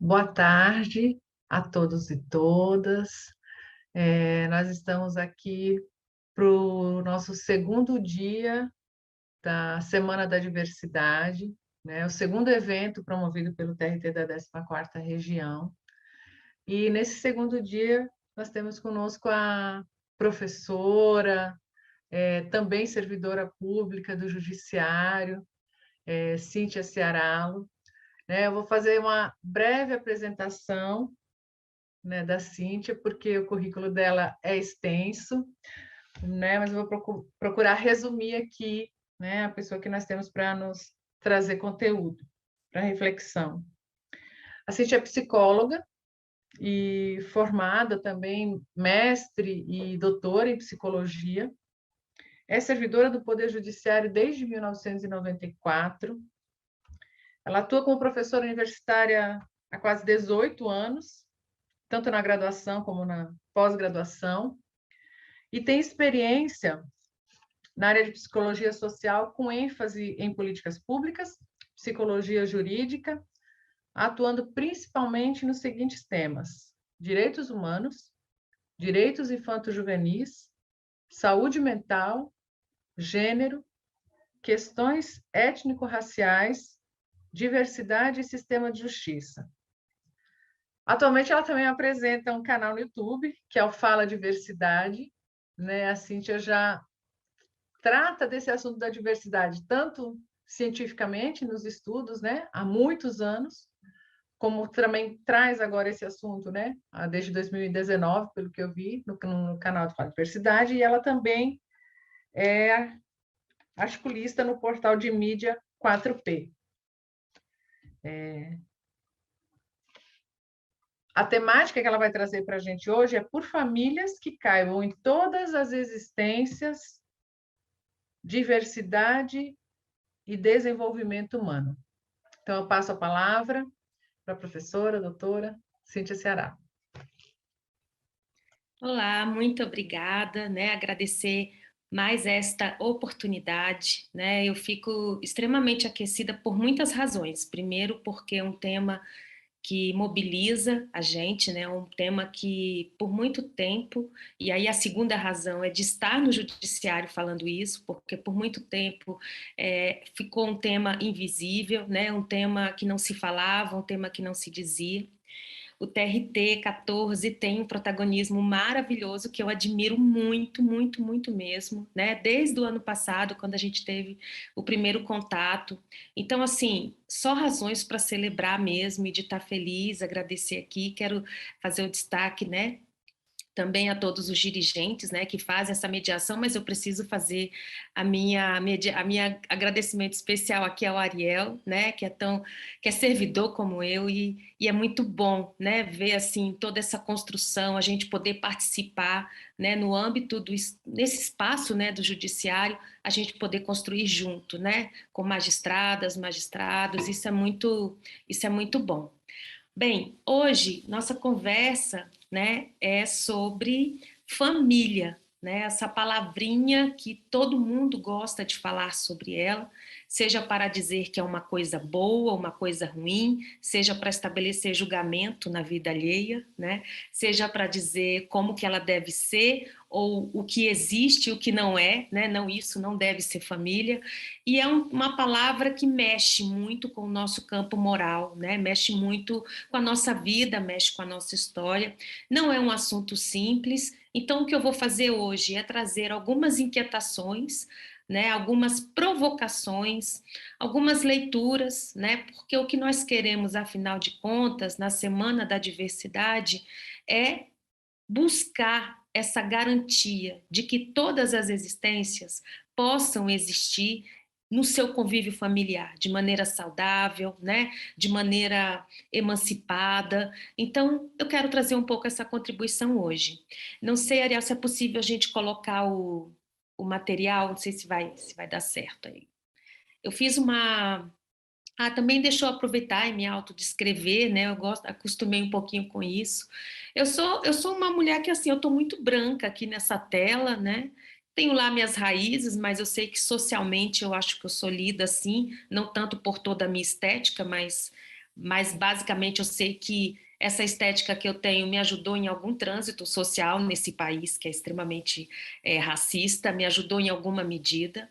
Boa tarde a todos e todas. Nós estamos aqui para o nosso segundo dia da Semana da Diversidade, né? O segundo evento promovido pelo TRT da 14ª Região. E nesse segundo dia nós temos conosco a professora, também servidora pública do Judiciário, Cíntia Ciaralo, né? Eu vou fazer uma breve apresentação, né, da Cíntia, porque o currículo dela é extenso, né, mas eu vou procurar resumir aqui, né, a pessoa que nós temos para nos trazer conteúdo, para reflexão. A Cíntia é psicóloga e formada também, mestre e doutora em psicologia, é servidora do Poder Judiciário desde 1994, ela atua como professora universitária há quase 18 anos, tanto na graduação como na pós-graduação, e tem experiência na área de psicologia social com ênfase em políticas públicas, psicologia jurídica, atuando principalmente nos seguintes temas: direitos humanos, direitos infanto-juvenis, saúde mental, gênero, questões étnico-raciais, diversidade e sistema de justiça. Atualmente, ela também apresenta um canal no YouTube, que é o Fala Diversidade, né? A Cíntia já trata desse assunto da diversidade, tanto cientificamente, nos estudos, né? Há muitos anos, como também traz agora esse assunto, né? Desde 2019, pelo que eu vi, no canal do Fala Diversidade, e ela também é articulista no portal de mídia 4P. A temática que ela vai trazer para a gente hoje é por famílias que caibam em todas as existências, diversidade e desenvolvimento humano. Então, eu passo a palavra para a professora, a doutora Cíntia Ceará. Olá, muito obrigada, né? Agradecer mais esta oportunidade, né? Eu fico extremamente aquecida por muitas razões. Primeiro, porque é um tema que mobiliza a gente, né? Um tema que por muito tempo, e aí a segunda razão é de estar no judiciário falando isso, porque por muito tempo ficou um tema invisível, né? Um tema que não se falava, um tema que não se dizia. O TRT 14 tem um protagonismo maravilhoso que eu admiro muito, muito, muito mesmo, né? Desde o ano passado, quando a gente teve o primeiro contato. Então, assim, só razões para celebrar mesmo e de estar feliz, agradecer aqui. Quero fazer o destaque, né? Também a todos os dirigentes, né, que fazem essa mediação, mas eu preciso fazer a minha agradecimento especial aqui ao Ariel, né, que é servidor como eu e é muito bom, né, ver assim toda essa construção, a gente poder participar, né, no âmbito nesse espaço, né, do judiciário, a gente poder construir junto, né, com magistradas, magistrados, isso é muito bom. Bem, hoje nossa conversa, né, é sobre família, né? Essa palavrinha que todo mundo gosta de falar sobre ela, seja para dizer que é uma coisa boa, uma coisa ruim, seja para estabelecer julgamento na vida alheia, né? Seja para dizer como que ela deve ser ou o que existe e o que não é, né? Não, isso não deve ser família. E é uma palavra que mexe muito com o nosso campo moral, né? Mexe muito com a nossa vida, mexe com a nossa história. Não é um assunto simples, então o que eu vou fazer hoje é trazer algumas inquietações, né, algumas provocações, algumas leituras, né, porque o que nós queremos, afinal de contas, na Semana da Diversidade, é buscar essa garantia de que todas as existências possam existir no seu convívio familiar, de maneira saudável, né, de maneira emancipada. Então, eu quero trazer um pouco essa contribuição hoje. Não sei, Ariel, se é possível a gente colocar o material, não sei se vai dar certo aí. Eu fiz uma também deixou eu aproveitar e me autodescrever, né? Eu gosto, acostumei um pouquinho com isso. Eu sou uma mulher que assim, eu estou muito branca aqui nessa tela, né? Tenho lá minhas raízes, mas eu sei que socialmente eu acho que eu sou lida assim, não tanto por toda a minha estética, mas mas basicamente eu sei que essa estética que eu tenho me ajudou em algum trânsito social nesse país que é extremamente racista, me ajudou em alguma medida.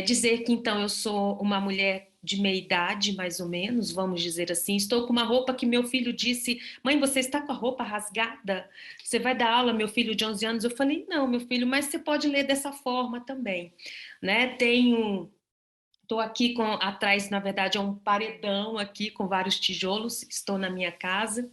Dizer que então eu sou uma mulher de meia idade, mais ou menos, vamos dizer assim. Estou com uma roupa que meu filho disse: mãe, você está com a roupa rasgada? Você vai dar aula, meu filho de 11 anos? Eu falei: não, meu filho, mas você pode ler dessa forma também, né? Estou aqui atrás, na verdade, é um paredão aqui com vários tijolos. Estou na minha casa.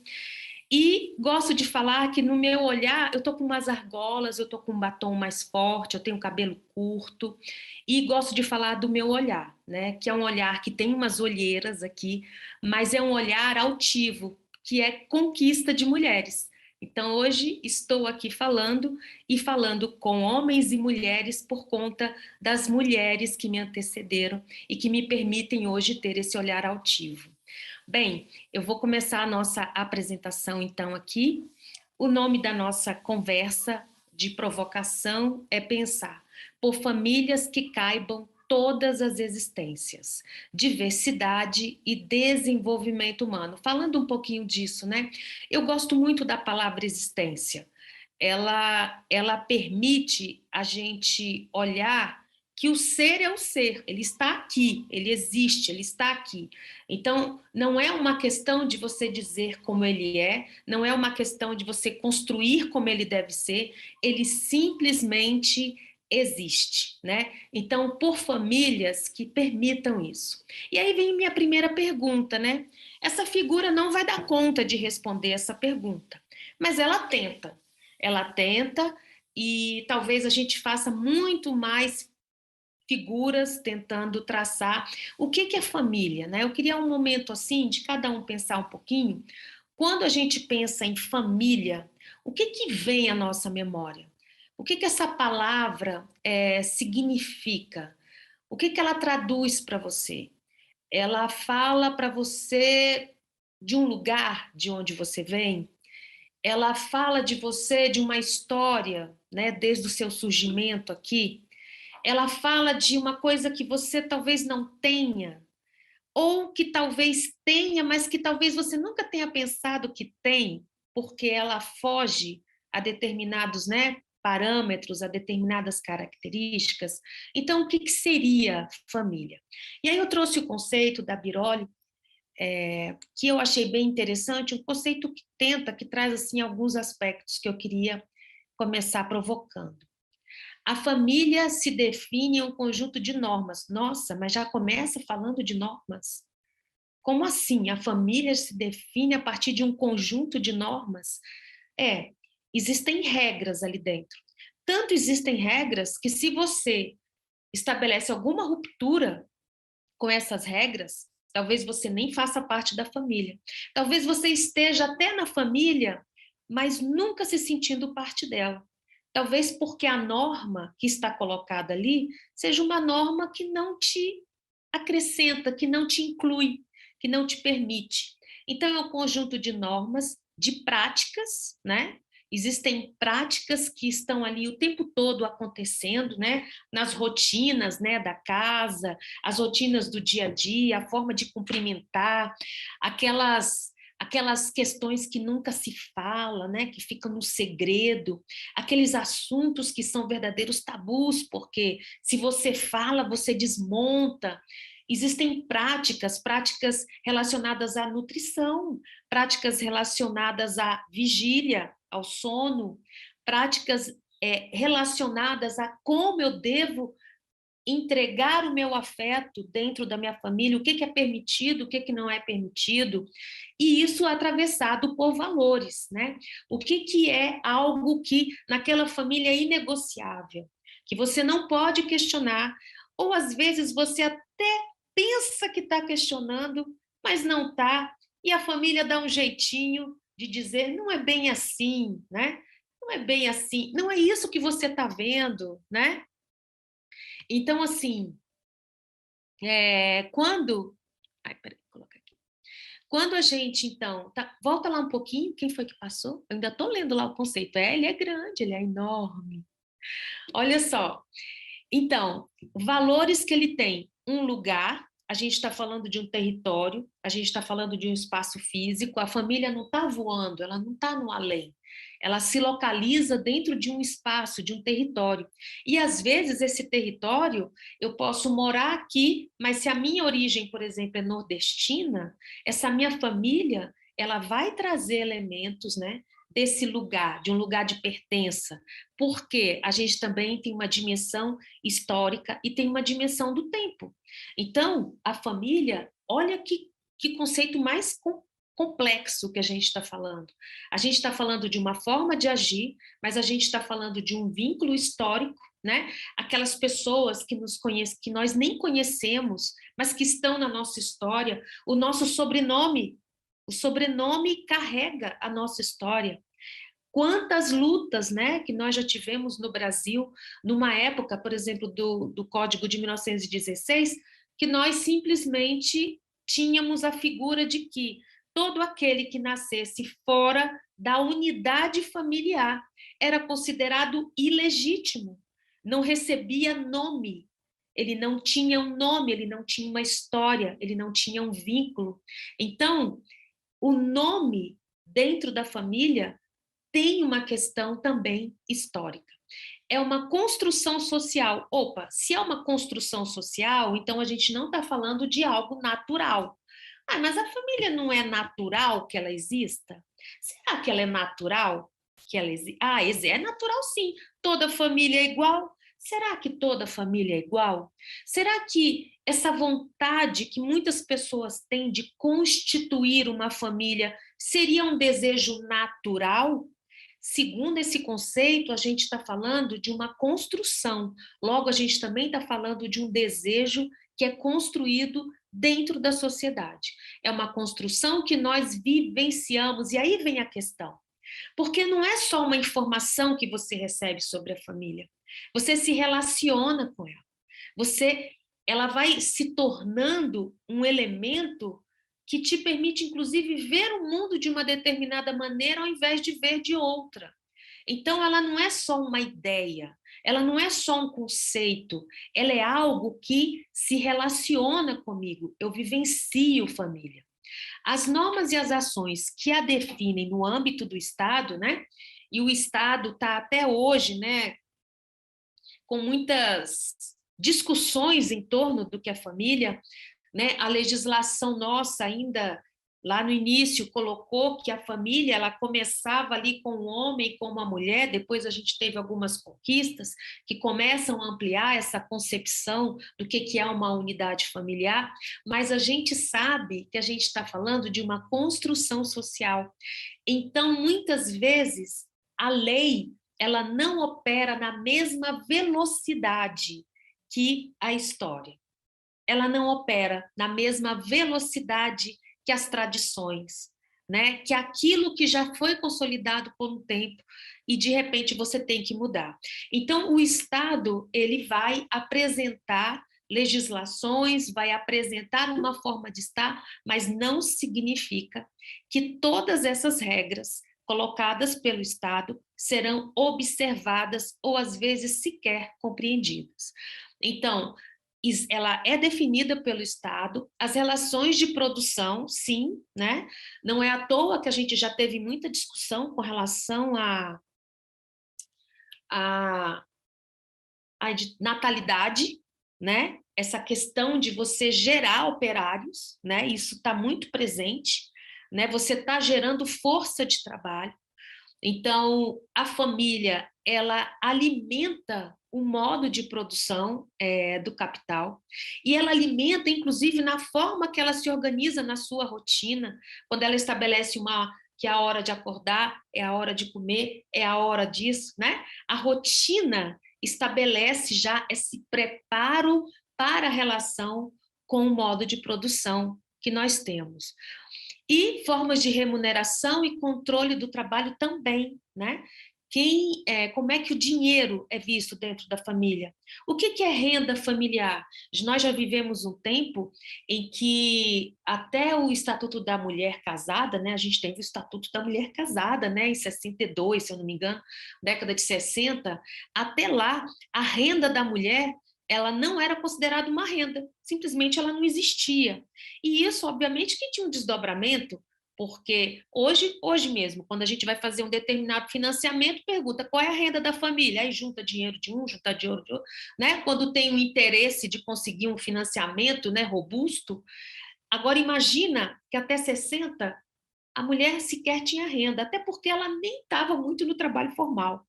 E gosto de falar que no meu olhar, eu tô com umas argolas, eu tô com um batom mais forte, eu tenho cabelo curto, e gosto de falar do meu olhar, né? Que é um olhar que tem umas olheiras aqui, mas é um olhar altivo, que é conquista de mulheres. Então, hoje estou aqui falando e falando com homens e mulheres por conta das mulheres que me antecederam e que me permitem hoje ter esse olhar altivo. Bem, eu vou começar a nossa apresentação então aqui. O nome da nossa conversa de provocação é pensar por famílias que caibam todas as existências, diversidade e desenvolvimento humano. Falando um pouquinho disso, né? Eu gosto muito da palavra existência. Ela permite a gente olhar que o ser é o ser, ele está aqui, ele existe, ele está aqui. Então, não é uma questão de você dizer como ele é, não é uma questão de você construir como ele deve ser, ele simplesmente existe, né? Então, por famílias que permitam isso. E aí vem minha primeira pergunta, né? Essa figura não vai dar conta de responder essa pergunta, mas ela tenta. Ela tenta e talvez a gente faça muito mais figuras tentando traçar o que é família, né? Eu queria um momento assim de cada um pensar um pouquinho. Quando a gente pensa em família, o que vem à nossa memória? O que essa palavra significa? O que ela traduz para você? Ela fala para você de um lugar de onde você vem? Ela fala de você, de uma história, né, desde o seu surgimento aqui? Ela fala de uma coisa que você talvez não tenha, ou que talvez tenha, mas que talvez você nunca tenha pensado que tem, porque ela foge a determinados, né, parâmetros, a determinadas características. Então, o que seria família? E aí eu trouxe o conceito da Biroli, que eu achei bem interessante, um conceito que tenta, que traz assim alguns aspectos que eu queria começar provocando. A família se define em um conjunto de normas. Nossa, mas já começa falando de normas? Como assim? A família se define a partir de um conjunto de normas? Existem regras ali dentro. Tanto existem regras que se você estabelece alguma ruptura com essas regras, talvez você nem faça parte da família. Talvez você esteja até na família, mas nunca se sentindo parte dela. Talvez porque a norma que está colocada ali seja uma norma que não te acrescenta, que não te inclui, que não te permite. Então, é um conjunto de normas, de práticas, né? Existem práticas que estão ali o tempo todo acontecendo, né? Nas rotinas, né, da casa, as rotinas do dia a dia, a forma de cumprimentar, aquelas questões que nunca se fala, né, que ficam no segredo, aqueles assuntos que são verdadeiros tabus, porque se você fala, você desmonta. Existem práticas relacionadas à nutrição, práticas relacionadas à vigília, ao sono, práticas relacionadas a como eu devo entregar o meu afeto dentro da minha família, o que é permitido, o que não é permitido, e isso atravessado por valores, né? O que é algo que naquela família é inegociável, que você não pode questionar, ou às vezes você até pensa que está questionando, mas não está, e a família dá um jeitinho de dizer, não é bem assim, né? Não é bem assim, não é isso que você está vendo, né? Então, assim, quando. Ai, peraí, vou colocar aqui. Quando a gente, então. Volta lá um pouquinho, quem foi que passou? Eu ainda estou lendo lá o conceito. Ele é grande, ele é enorme. Olha só. Então, valores que ele tem: um lugar, a gente está falando de um território, a gente está falando de um espaço físico, a família não está voando, ela não está no além. Ela se localiza dentro de um espaço, de um território. E, às vezes, esse território, eu posso morar aqui, mas se a minha origem, por exemplo, é nordestina, essa minha família, ela vai trazer elementos, né, desse lugar, de um lugar de pertença, porque a gente também tem uma dimensão histórica e tem uma dimensão do tempo. Então, a família, olha que conceito mais complexo que a gente está falando. A gente está falando de uma forma de agir, mas a gente está falando de um vínculo histórico, né? Aquelas pessoas que nos conhecem, que nós nem conhecemos, mas que estão na nossa história, o nosso sobrenome, o sobrenome carrega a nossa história. Quantas lutas, né, que nós já tivemos no Brasil, numa época, por exemplo, do Código de 1916, que nós simplesmente tínhamos a figura de que todo aquele que nascesse fora da unidade familiar era considerado ilegítimo, não recebia nome, ele não tinha um nome, ele não tinha uma história, ele não tinha um vínculo. Então, o nome dentro da família tem uma questão também histórica. É uma construção social. Opa, se é uma construção social, então a gente não está falando de algo natural. Ah, mas a família não é natural que ela exista? Será que ela é natural que ela existe? Ah, é natural sim. Toda família é igual? Será que toda família é igual? Será que essa vontade que muitas pessoas têm de constituir uma família seria um desejo natural? Segundo esse conceito, a gente está falando de uma construção. Logo, a gente também está falando de um desejo que é construído dentro da sociedade. É uma construção que nós vivenciamos, e aí vem a questão. Porque não é só uma informação que você recebe sobre a família. Você se relaciona com ela. Ela vai se tornando um elemento que te permite, inclusive, ver o mundo de uma determinada maneira ao invés de ver de outra. Então, ela não é só uma ideia, ela não é só um conceito, ela é algo que se relaciona comigo. Eu vivencio família. As normas e as ações que a definem no âmbito do Estado, né? E o Estado está até hoje, né, com muitas discussões em torno do que é família, né? A legislação nossa ainda lá no início colocou que a família ela começava ali com um homem e com uma mulher, depois a gente teve algumas conquistas que começam a ampliar essa concepção do que é uma unidade familiar, mas a gente sabe que a gente está falando de uma construção social. Então, muitas vezes, a lei ela não opera na mesma velocidade que a história. Ela não opera na mesma velocidade que as tradições, né? Que aquilo que já foi consolidado por um tempo e de repente você tem que mudar. Então o Estado ele vai apresentar legislações, vai apresentar uma forma de estar, mas não significa que todas essas regras colocadas pelo Estado serão observadas ou às vezes sequer compreendidas. Então, ela é definida pelo Estado, as relações de produção, sim, né? Não é à toa que a gente já teve muita discussão com relação a natalidade, né? Essa questão de você gerar operários, né? Isso está muito presente, né? Você está gerando força de trabalho. Então, a família, ela alimenta o modo de produção do capital e ela alimenta, inclusive, na forma que ela se organiza na sua rotina, quando ela estabelece que é a hora de acordar, é a hora de comer, é a hora disso, né? A rotina estabelece já esse preparo para a relação com o modo de produção que nós temos. E formas de remuneração e controle do trabalho também, né? Como é que o dinheiro é visto dentro da família? O que é renda familiar? Nós já vivemos um tempo em que até o Estatuto da Mulher Casada, né? A gente teve o Estatuto da Mulher Casada, né? Em 62, se eu não me engano, década de 60, até lá, a renda da mulher ela não era considerada uma renda, simplesmente ela não existia. E isso, obviamente, que tinha um desdobramento, porque hoje mesmo, quando a gente vai fazer um determinado financiamento, pergunta qual é a renda da família, aí junta dinheiro de um, junta dinheiro de outro, né? Quando tem o interesse de conseguir um financiamento, né, robusto. Agora imagina que até 60 a mulher sequer tinha renda, até porque ela nem estava muito no trabalho formal.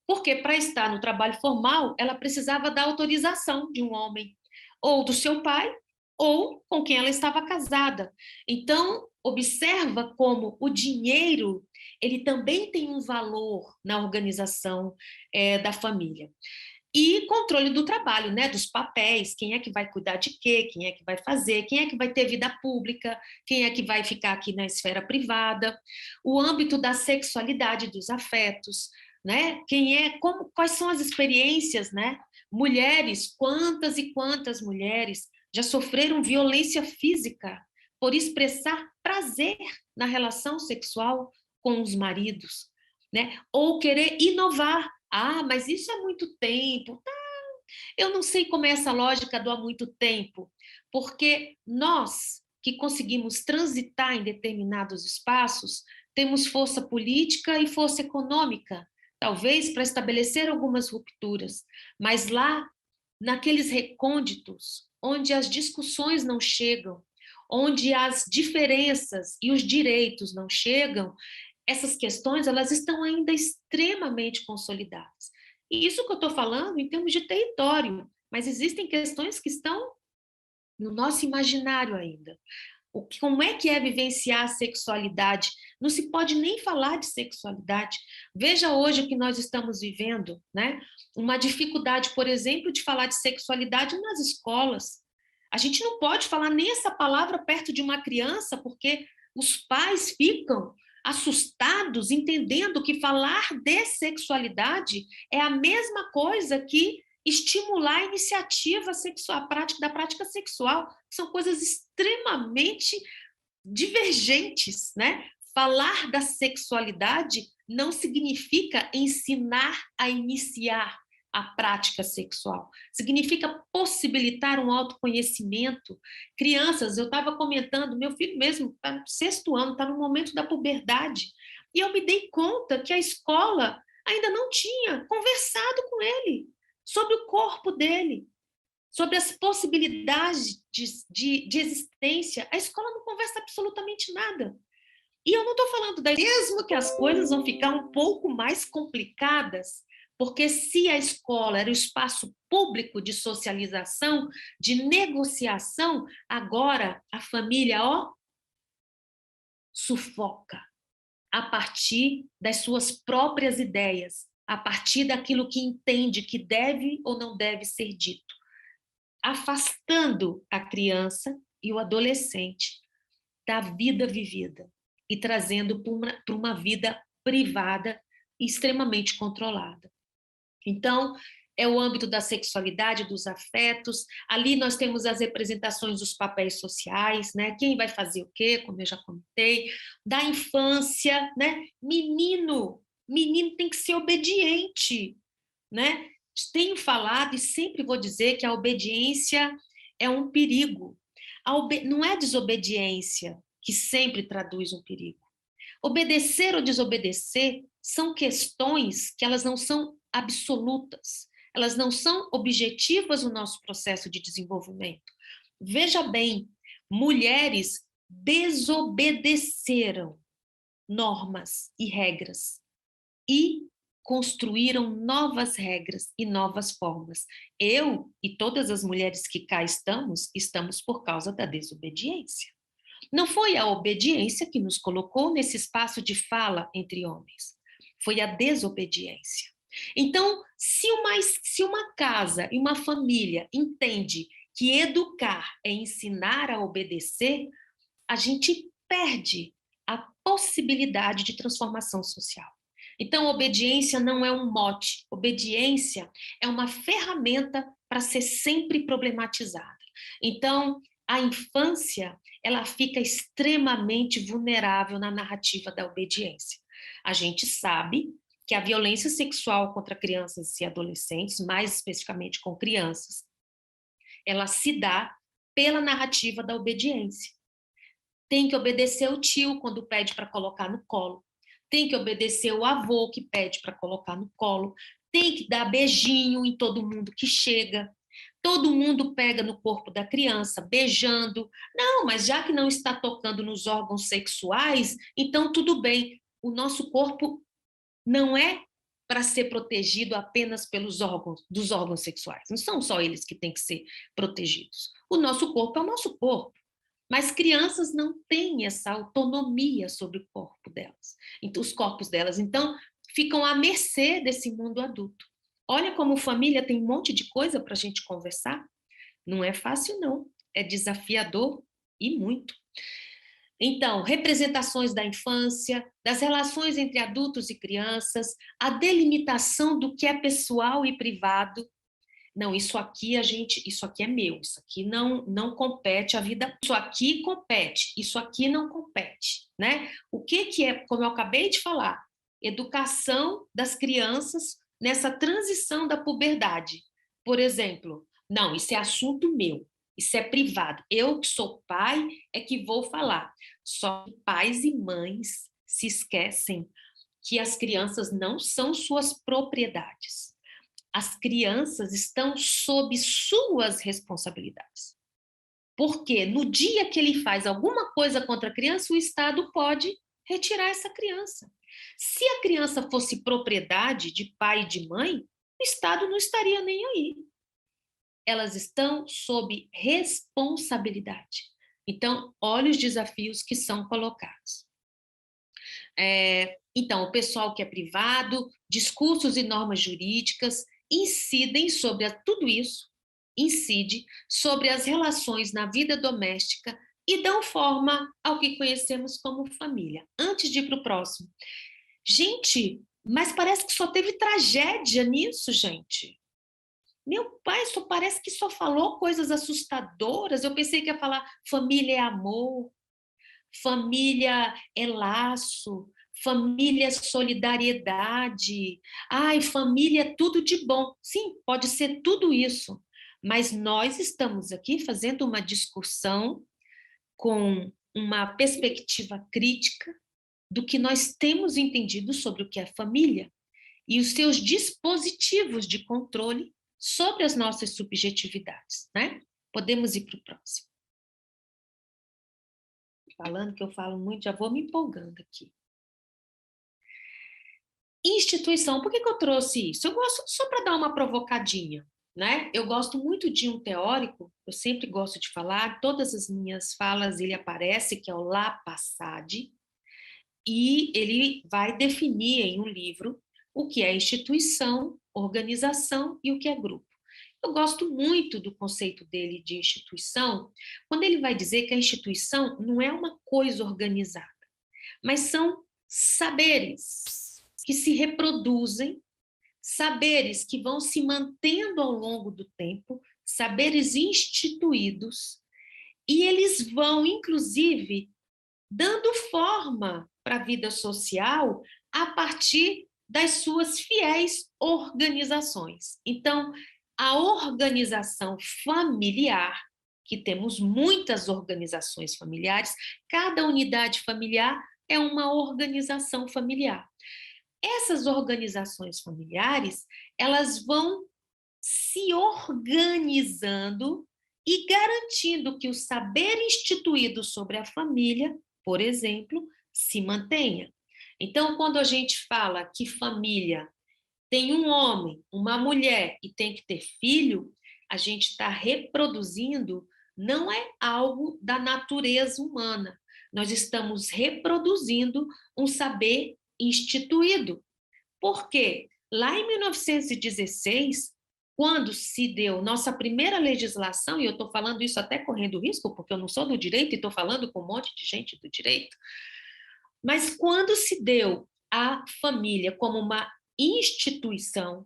Porque para estar no trabalho formal, ela precisava da autorização de um homem, ou do seu pai, ou com quem ela estava casada. Então, observa como o dinheiro ele também tem um valor na organização da família. E controle do trabalho, né, dos papéis, quem é que vai cuidar de quê, quem é que vai fazer, quem é que vai ter vida pública, quem é que vai ficar aqui na esfera privada, o âmbito da sexualidade, dos afetos, né? Quais são as experiências, né? Mulheres, quantas e quantas mulheres já sofreram violência física por expressar prazer na relação sexual com os maridos, né? Ou querer inovar. Ah, mas isso há muito tempo. Eu não sei como é essa lógica do há muito tempo, porque nós que conseguimos transitar em determinados espaços, temos força política e força econômica, talvez para estabelecer algumas rupturas, mas lá, naqueles recônditos, onde as discussões não chegam, onde as diferenças e os direitos não chegam, essas questões elas estão ainda extremamente consolidadas. E isso que eu estou falando em termos de território, mas existem questões que estão no nosso imaginário ainda. Como é que é vivenciar a sexualidade? Não se pode nem falar de sexualidade. Veja hoje o que nós estamos vivendo, né? Uma dificuldade, por exemplo, de falar de sexualidade nas escolas. A gente não pode falar nem essa palavra perto de uma criança, porque os pais ficam assustados, entendendo que falar de sexualidade é a mesma coisa que estimular a iniciativa sexual, a prática da prática sexual, são coisas extremamente divergentes, né? Falar da sexualidade não significa ensinar a iniciar a prática sexual, significa possibilitar um autoconhecimento. Crianças, eu estava comentando, meu filho mesmo está no 6º ano, está no momento da puberdade, e eu me dei conta que a escola ainda não tinha conversado com ele sobre o corpo dele, sobre as possibilidades de existência. A escola não conversa absolutamente nada. E eu não estou falando mesmo que as coisas vão ficar um pouco mais complicadas, porque se a escola era o espaço público de socialização, de negociação, agora a família, sufoca a partir das suas próprias ideias, a partir daquilo que entende que deve ou não deve ser dito, afastando a criança e o adolescente da vida vivida e trazendo para uma vida privada e extremamente controlada. Então, é o âmbito da sexualidade, dos afetos. Ali nós temos as representações dos papéis sociais, né? Quem vai fazer o quê, como eu já comentei, da infância, né? Menino tem que ser obediente, né? Tenho falado e sempre vou dizer que a obediência é um perigo. Não é desobediência que sempre traduz um perigo. Obedecer ou desobedecer são questões que elas não são absolutas, elas não são objetivas no nosso processo de desenvolvimento. Veja bem, mulheres desobedeceram normas e regras e construíram novas regras e novas formas. Eu e todas as mulheres que cá estamos por causa da desobediência. Não foi a obediência que nos colocou nesse espaço de fala entre homens, foi a desobediência. Então, se uma casa e uma família entende que educar é ensinar a obedecer, a gente perde a possibilidade de transformação social. Então, obediência não é um mote, obediência é uma ferramenta para ser sempre problematizada. Então, a infância, ela fica extremamente vulnerável na narrativa da obediência. A gente sabe que a violência sexual contra crianças e adolescentes, mais especificamente com crianças, ela se dá pela narrativa da obediência. Tem que obedecer o tio quando pede para colocar no colo. Tem que obedecer o avô que pede para colocar no colo. Tem que dar beijinho em todo mundo que chega. Todo mundo pega no corpo da criança, beijando. Não, mas já que não está tocando nos órgãos sexuais, então tudo bem. O nosso corpo não é para ser protegido apenas pelos órgãos, dos órgãos sexuais. Não são só eles que têm que ser protegidos. O nosso corpo é o nosso corpo. Mas crianças não têm essa autonomia sobre o corpo delas, os corpos delas. Então, ficam à mercê desse mundo adulto. Olha como família tem um monte de coisa para a gente conversar. Não é fácil, não. É desafiador e muito. Então, representações da infância, das relações entre adultos e crianças, a delimitação do que é pessoal e privado. Não, isso aqui isso aqui é meu, isso aqui não compete à vida, isso aqui compete, isso aqui não compete, né? O que é, como eu acabei de falar, educação das crianças nessa transição da puberdade. Por exemplo, não, isso é assunto meu, isso é privado. Eu que sou pai é que vou falar. Só que pais e mães se esquecem que as crianças não são suas propriedades. As crianças estão sob suas responsabilidades. Porque no dia que ele faz alguma coisa contra a criança, o Estado pode retirar essa criança. Se a criança fosse propriedade de pai e de mãe, o Estado não estaria nem aí. Elas estão sob responsabilidade. Então, olha os desafios que são colocados. Então, o pessoal que é privado, discursos e normas jurídicas incidem sobre tudo isso, incide sobre as relações na vida doméstica e dão forma ao que conhecemos como família. Antes de ir para o próximo. Gente, mas parece que só teve tragédia nisso, gente. Meu pai só parece que só falou coisas assustadoras. Eu pensei que ia falar família é amor, família é laço, família é solidariedade. Ai, família é tudo de bom. Sim, pode ser tudo isso. Mas nós estamos aqui fazendo uma discussão com uma perspectiva crítica do que nós temos entendido sobre o que é família e os seus dispositivos de controle sobre as nossas subjetividades, né? Podemos ir para o próximo. Falando que eu falo muito, já vou me empolgando aqui. Instituição, por que eu trouxe isso? Eu gosto só para dar uma provocadinha, né? Eu gosto muito de um teórico, eu sempre gosto de falar, todas as minhas falas ele aparece, que é o Lapassaди, e ele vai definir em um livro o que é instituição, organização e o que é grupo. Eu gosto muito do conceito dele de instituição, quando ele vai dizer que a instituição não é uma coisa organizada, mas são saberes que se reproduzem, saberes que vão se mantendo ao longo do tempo, saberes instituídos, e eles vão, inclusive, dando forma para a vida social a partir das suas fiéis organizações. Então, a organização familiar, que temos muitas organizações familiares, cada unidade familiar é uma organização familiar. Essas organizações familiares, elas vão se organizando e garantindo que o saber instituído sobre a família, por exemplo, se mantenha. Então, quando a gente fala que família tem um homem, uma mulher e tem que ter filho, a gente está reproduzindo, não é algo da natureza humana. Nós estamos reproduzindo um saber instituído. Por quê? Lá em 1916, quando se deu nossa primeira legislação, e eu estou falando isso até correndo risco, porque eu não sou do direito e estou falando com um monte de gente do direito, mas quando se deu a família como uma instituição,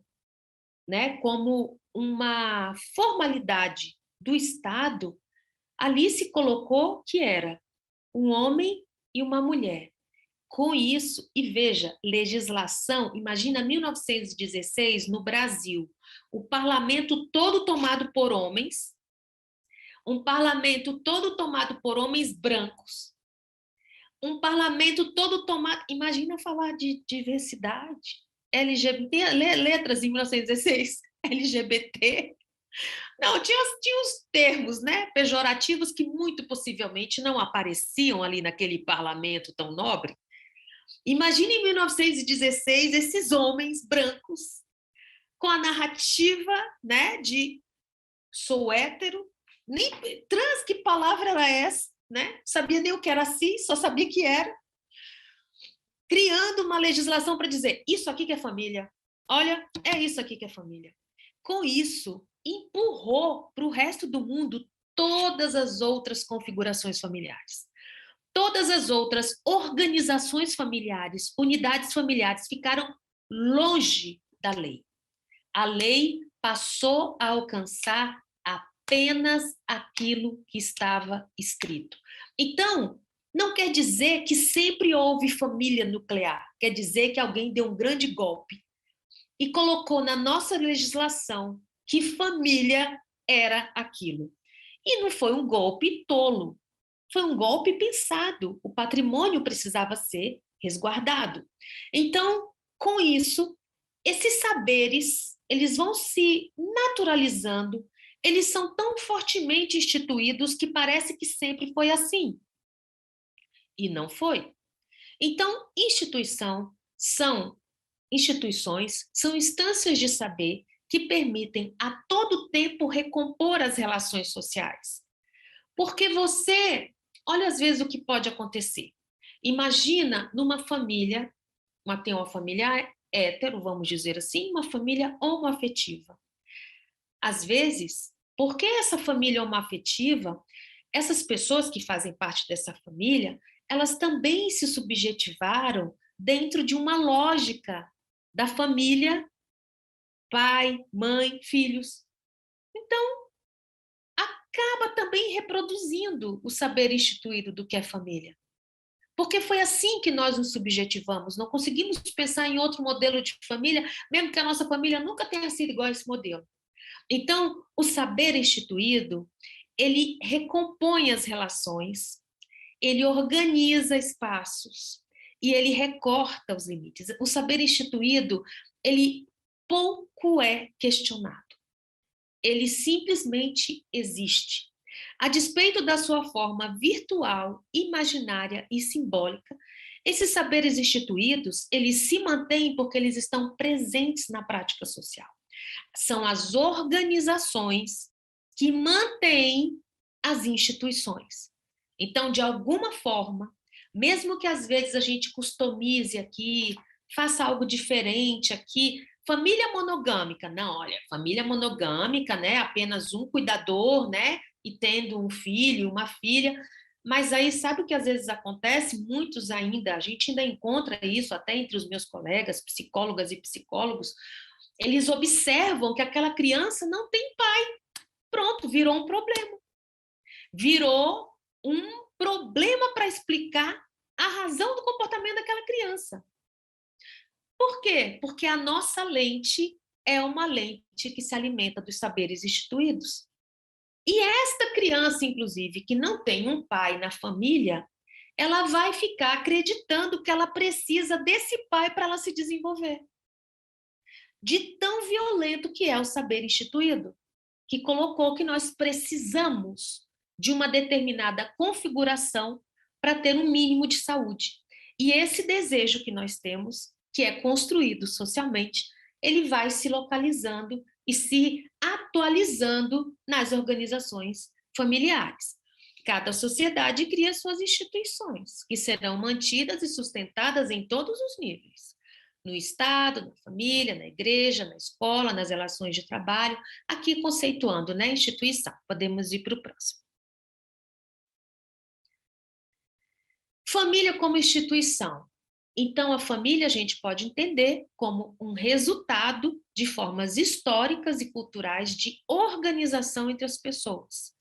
né, como uma formalidade do Estado, ali se colocou que era um homem e uma mulher. Com isso, e veja, legislação, imagina 1916 no Brasil, o parlamento todo tomado por homens, um parlamento todo tomado por homens brancos, um parlamento todo tomado... Imagina falar de diversidade, LGBT, letras em 1916, LGBT. Não, tinha os termos, né, pejorativos que muito possivelmente não apareciam ali naquele parlamento tão nobre. Imagine em 1916 esses homens brancos com a narrativa, né, de sou hétero, nem trans, que palavra era essa, né? Sabia nem o que era cis, só sabia que era. Criando uma legislação para dizer, isso aqui que é família. Olha, é isso aqui que é família. Com isso, empurrou para o resto do mundo todas as outras configurações familiares. Todas as outras organizações familiares, unidades familiares, ficaram longe da lei. A lei passou a alcançar apenas aquilo que estava escrito. Então, não quer dizer que sempre houve família nuclear, quer dizer que alguém deu um grande golpe e colocou na nossa legislação que família era aquilo. E não foi um golpe tolo, foi um golpe pensado. O patrimônio precisava ser resguardado. Então, com isso, esses saberes, eles vão se naturalizando, eles são tão fortemente instituídos que parece que sempre foi assim. E não foi. Então, instituições são instâncias de saber que permitem a todo tempo recompor as relações sociais. Porque olha às vezes o que pode acontecer. Imagina numa família, tem uma família hétero, vamos dizer assim, uma família homoafetiva. Às vezes, porque essa família homoafetiva, essas pessoas que fazem parte dessa família, elas também se subjetivaram dentro de uma lógica da família, pai, mãe, filhos. Então, acaba também reproduzindo o saber instituído do que é família. Porque foi assim que nós nos subjetivamos, não conseguimos pensar em outro modelo de família, mesmo que a nossa família nunca tenha sido igual a esse modelo. Então, o saber instituído, ele recompõe as relações, ele organiza espaços e ele recorta os limites. O saber instituído, ele pouco é questionado. Ele simplesmente existe. A despeito da sua forma virtual, imaginária e simbólica, esses saberes instituídos, eles se mantêm porque eles estão presentes na prática social. São as organizações que mantêm as instituições. Então, de alguma forma, mesmo que às vezes a gente customize aqui, faça algo diferente aqui, família monogâmica, não, olha, família monogâmica, né, apenas um cuidador, né, e tendo um filho, uma filha, mas aí sabe o que às vezes acontece? Muitos ainda, a gente ainda encontra isso até entre os meus colegas, psicólogas e psicólogos, eles observam que aquela criança não tem pai. Pronto, virou um problema. Virou um problema para explicar a razão do comportamento daquela criança. Por quê? Porque a nossa lente é uma lente que se alimenta dos saberes instituídos. E esta criança, inclusive, que não tem um pai na família, ela vai ficar acreditando que ela precisa desse pai para ela se desenvolver. De tão violento que é o saber instituído, que colocou que nós precisamos de uma determinada configuração para ter um mínimo de saúde. E esse desejo que nós temos, que é construído socialmente, ele vai se localizando e se atualizando nas organizações familiares. Cada sociedade cria suas instituições, que serão mantidas e sustentadas em todos os níveis. No Estado, na família, na igreja, na escola, nas relações de trabalho, aqui conceituando, né, instituição. Podemos ir para o próximo. Família como instituição. Então, a família a gente pode entender como um resultado de formas históricas e culturais de organização entre as pessoas,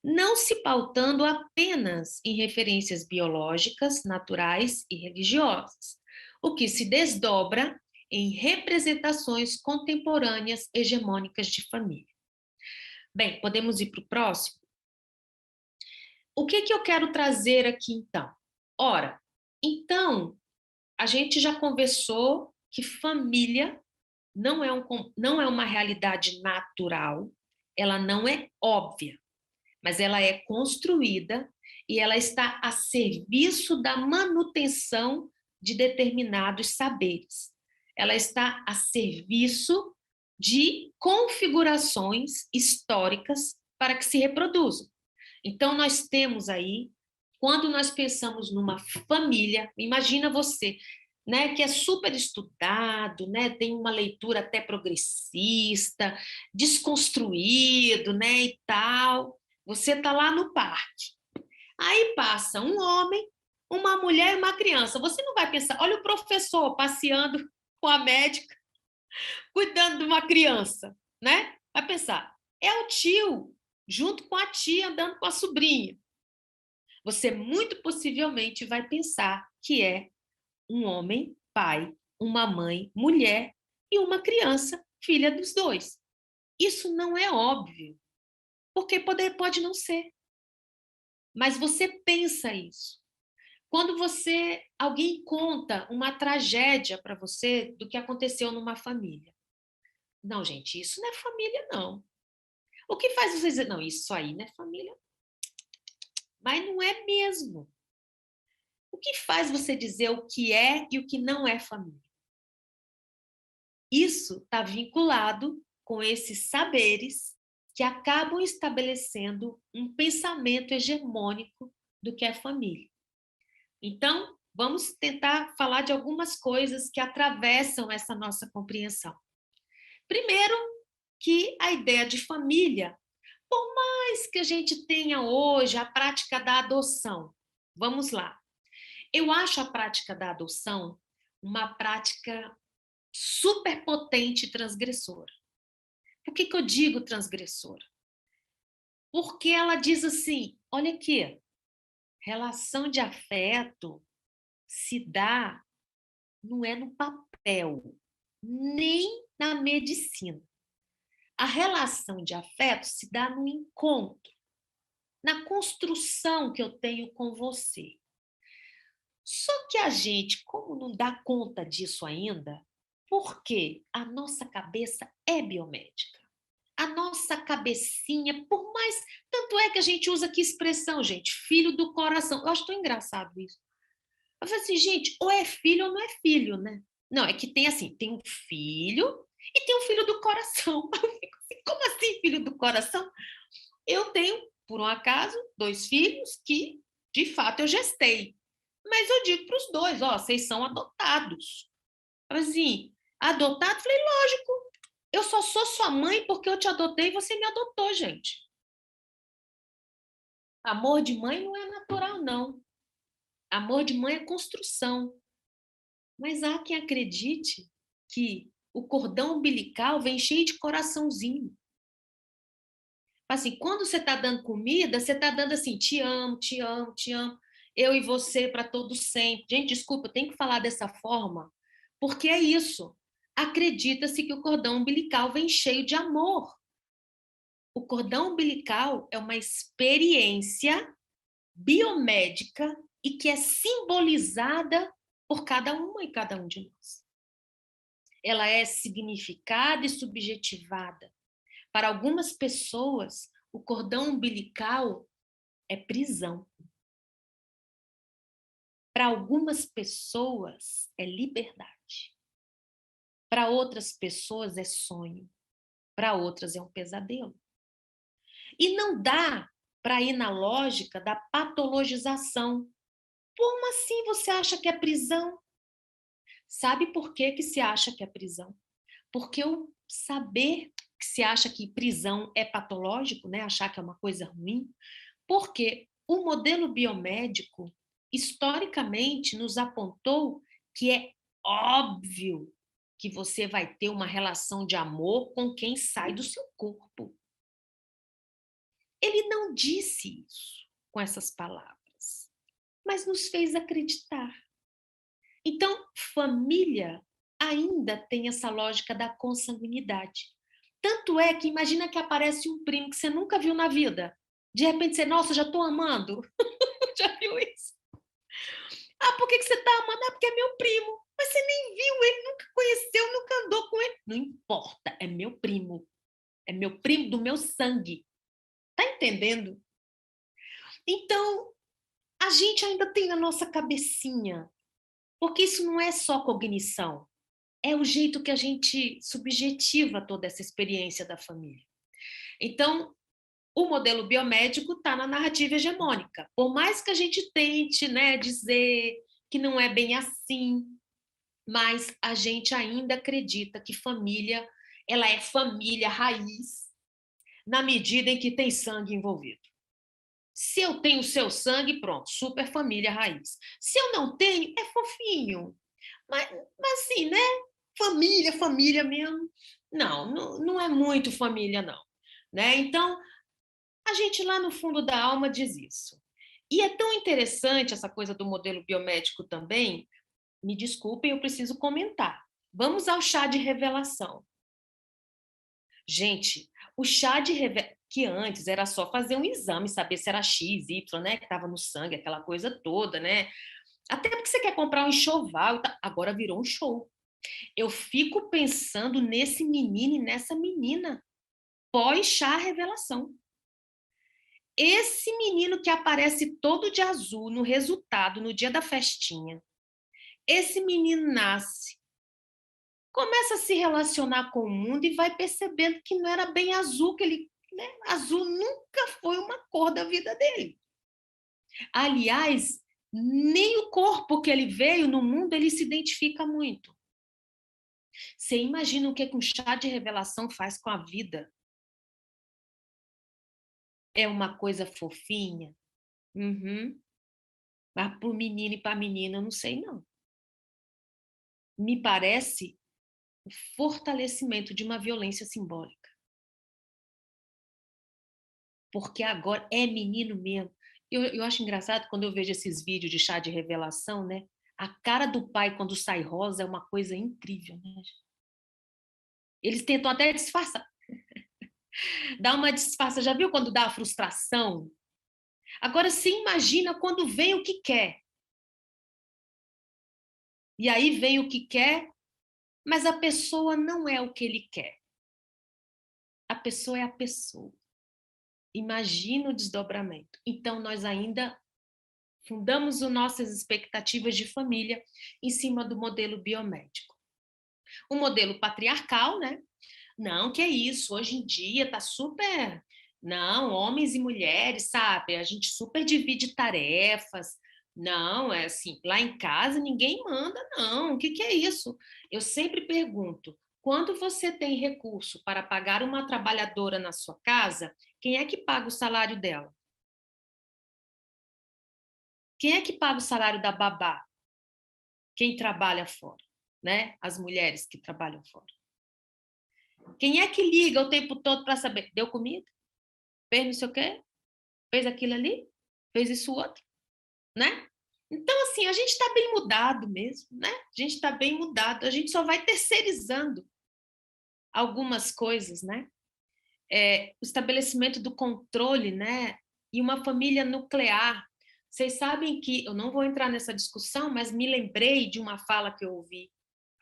não se pautando apenas em referências biológicas, naturais e religiosas, o que se desdobra em representações contemporâneas hegemônicas de família. Bem, podemos ir para o próximo? o que eu quero trazer aqui, então? Ora, então, a gente já conversou que família não é uma realidade natural, ela não é óbvia, mas ela é construída e ela está a serviço da manutenção de determinados saberes. Ela está a serviço de configurações históricas para que se reproduzam. Então, nós temos aí, quando nós pensamos numa família, imagina você, né, que é super estudado, né, tem uma leitura até progressista, desconstruído, né, e tal. Você está lá no parque. Aí passa um homem, uma mulher e uma criança. Você não vai pensar, olha o professor passeando com a médica, cuidando de uma criança, né? Vai pensar, é o tio, junto com a tia, andando com a sobrinha. Você muito possivelmente vai pensar que é um homem, pai, uma mãe, mulher e uma criança, filha dos dois. Isso não é óbvio, porque pode não ser. Mas você pensa isso. Quando alguém conta uma tragédia para você do que aconteceu numa família. Não, gente, isso não é família, não. O que faz você dizer, não, isso aí não é família, mas não é mesmo. O que faz você dizer o que é e o que não é família? Isso está vinculado com esses saberes que acabam estabelecendo um pensamento hegemônico do que é família. Então, vamos tentar falar de algumas coisas que atravessam essa nossa compreensão. Primeiro, que a ideia de família, por mais que a gente tenha hoje a prática da adoção, vamos lá. Eu acho a prática da adoção uma prática super potente e transgressora. Por que eu digo transgressora? Porque ela diz assim: olha aqui, relação de afeto se dá não é no papel, nem na medicina. A relação de afeto se dá no encontro, na construção que eu tenho com você. Só que a gente, como não dá conta disso ainda, porque a nossa cabeça é biomédica. A nossa cabecinha, por mais. Tanto é que a gente usa que expressão, gente? Filho do coração. Eu acho tão engraçado isso. Eu falei assim, gente, ou é filho ou não é filho, né? Não, é que tem assim, tem um filho e tem um filho do coração. Eu fico assim, como assim, filho do coração? Eu tenho, por um acaso, 2 filhos que, de fato, eu gestei. Mas eu digo para os dois, ó, vocês são adotados. Assim, adotado? Falei, lógico, eu só sou sua mãe porque eu te adotei e você me adotou, gente. Amor de mãe não é natural, não. Amor de mãe é construção. Mas há quem acredite que o cordão umbilical vem cheio de coraçãozinho. Assim, quando você está dando comida, você está dando assim, te amo, te amo, te amo. Eu e você para todos sempre. Gente, desculpa, eu tenho que falar dessa forma, porque é isso. Acredita-se que o cordão umbilical vem cheio de amor. O cordão umbilical é uma experiência biomédica e que é simbolizada por cada uma e cada um de nós. Ela é significada e subjetivada. Para algumas pessoas, o cordão umbilical é prisão. Para algumas pessoas, é liberdade. Para outras pessoas, é sonho. Para outras, é um pesadelo. E não dá para ir na lógica da patologização. Como assim você acha que é prisão? Sabe por que que se acha que é prisão? Porque o saber que se acha que prisão é patológico, né? Achar que é uma coisa ruim, porque o modelo biomédico, historicamente, nos apontou que é óbvio que você vai ter uma relação de amor com quem sai do seu corpo. Ele não disse isso com essas palavras, mas nos fez acreditar. Então, família ainda tem essa lógica da consanguinidade. Tanto é que imagina que aparece um primo que você nunca viu na vida. De repente você, nossa, já estou amando. Já viu isso? Ah, por que você está amando? Ah, porque é meu primo. Mas você nem viu, ele nunca conheceu, nunca andou com ele. Não importa, é meu primo. É meu primo do meu sangue. Tá entendendo? Então, a gente ainda tem na nossa cabecinha, porque isso não é só cognição, é o jeito que a gente subjetiva toda essa experiência da família. Então, o modelo biomédico está na narrativa hegemônica. Por mais que a gente tente, né, dizer que não é bem assim, mas a gente ainda acredita que família, ela é família raiz, na medida em que tem sangue envolvido. Se eu tenho o seu sangue, pronto, super família raiz. Se eu não tenho, é fofinho. Mas assim, né? Família, família mesmo. Não é muito família, não. Né? Então, a gente lá no fundo da alma diz isso. E é tão interessante essa coisa do modelo biomédico também. Me desculpem, eu preciso comentar. Vamos ao chá de revelação. Gente, o chá de revelação, que antes era só fazer um exame, saber se era X, Y, né? Que estava no sangue, aquela coisa toda, né? Até porque você quer comprar um enxoval, agora virou um show. Eu fico pensando nesse menino e nessa menina pós-chá revelação. Esse menino que aparece todo de azul no resultado, no dia da festinha. Esse menino nasce, começa a se relacionar com o mundo e vai percebendo que não era bem azul que ele, né? Azul nunca foi uma cor da vida dele. Aliás, nem o corpo que ele veio no mundo ele se identifica muito. Você imagina o que um chá de revelação faz com a vida? É uma coisa fofinha? Uhum. Mas para o menino e para a menina, eu não sei, não. Me parece o fortalecimento de uma violência simbólica. Porque agora é menino mesmo. Eu acho engraçado quando eu vejo esses vídeos de chá de revelação, né? A cara do pai quando sai rosa é uma coisa incrível, né? Eles tentam até disfarçar. Dá uma disfarça. Já viu quando dá a frustração? Agora, se imagina quando vem o que quer. E aí vem o que quer, mas a pessoa não é o que ele quer. A pessoa é a pessoa. Imagina o desdobramento. Então, nós ainda fundamos as nossas expectativas de família em cima do modelo biomédico. O modelo patriarcal, né? Não, que é isso, hoje em dia tá super. Não, homens e mulheres, sabe? A gente super divide tarefas. Não, é assim, lá em casa ninguém manda, não. O que é isso? Eu sempre pergunto: quando você tem recurso para pagar uma trabalhadora na sua casa, quem é que paga o salário dela? Quem é que paga o salário da babá? Quem trabalha fora, né? As mulheres que trabalham fora. Quem é que liga o tempo todo para saber? Deu comida? Fez não sei o quê? Fez aquilo ali? Fez isso outro? Né? Então, assim, a gente está bem mudado mesmo, né? A gente está bem mudado. A gente só vai terceirizando algumas coisas, né? O estabelecimento do controle, né? E uma família nuclear. Vocês sabem que, eu não vou entrar nessa discussão, mas me lembrei de uma fala que eu ouvi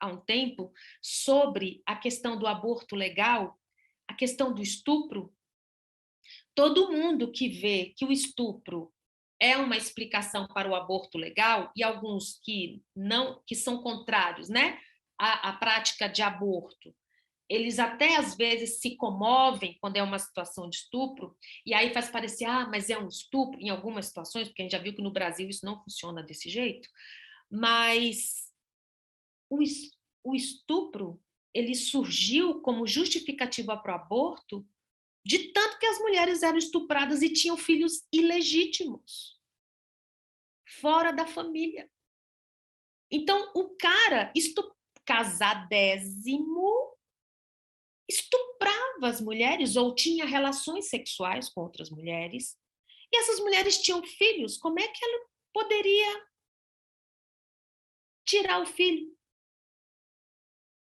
há um tempo sobre a questão do aborto legal, a questão do estupro. Todo mundo que vê que o estupro é uma explicação para o aborto legal e alguns que não, que são contrários, né, à prática de aborto, eles até às vezes se comovem quando é uma situação de estupro e aí faz parecer, mas é um estupro em algumas situações, porque a gente já viu que no Brasil isso não funciona desse jeito, mas o estupro ele surgiu como justificativa para o aborto de tanto que as mulheres eram estupradas e tinham filhos ilegítimos, fora da família. Então, o cara, casadésimo, estuprava as mulheres ou tinha relações sexuais com outras mulheres, e essas mulheres tinham filhos. Como é que ela poderia tirar o filho?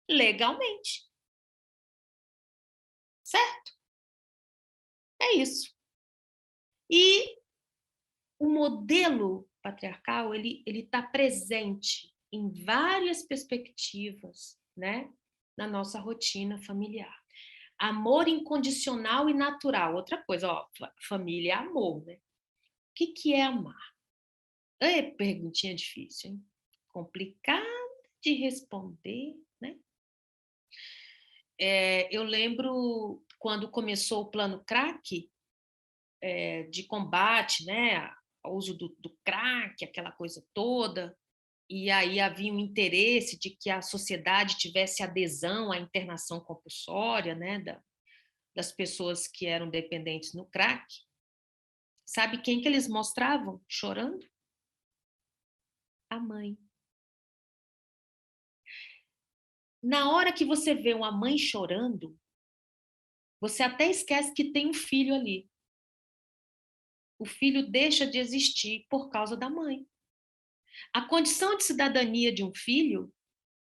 Legalmente. Certo? É isso. E o modelo patriarcal, ele está presente em várias perspectivas, né, na nossa rotina familiar. Amor incondicional e natural. Outra coisa, ó, família é amor, né? O que é amar? É perguntinha difícil, hein? Complicado de responder, né? Eu lembro quando começou o plano crack, de combate, né, ao uso do crack, aquela coisa toda, e aí havia um interesse de que a sociedade tivesse adesão à internação compulsória, né, das pessoas que eram dependentes no crack. Sabe quem que eles mostravam chorando? A mãe. Na hora que você vê uma mãe chorando, você até esquece que tem um filho ali. O filho deixa de existir por causa da mãe. A condição de cidadania de um filho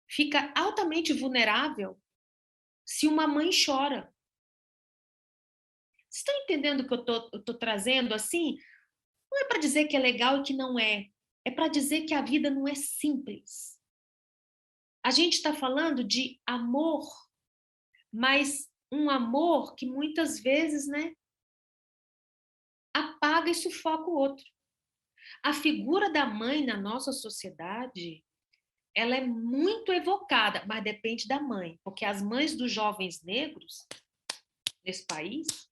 fica altamente vulnerável se uma mãe chora. Vocês estão entendendo o que eu tô trazendo assim? Não é para dizer que é legal e que não é. É para dizer que a vida não é simples. A gente está falando de amor, mas um amor que muitas vezes, né, apaga e sufoca o outro. A figura da mãe na nossa sociedade, ela é muito evocada, mas depende da mãe, porque as mães dos jovens negros nesse país,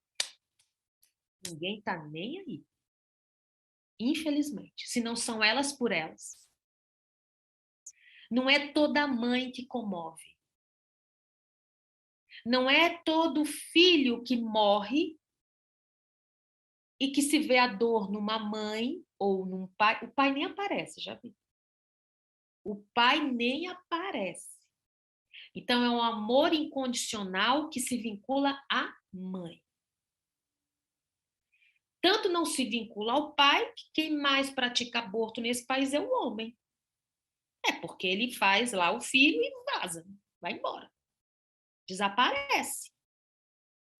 ninguém está nem aí. Infelizmente, se não são elas por elas. Não é toda mãe que comove. Não é todo filho que morre e que se vê a dor numa mãe ou num pai. O pai nem aparece, já vi. O pai nem aparece. Então, é um amor incondicional que se vincula à mãe. Tanto não se vincula ao pai, que quem mais pratica aborto nesse país é o homem. É porque ele faz lá o filho e vaza, vai embora. Desaparece.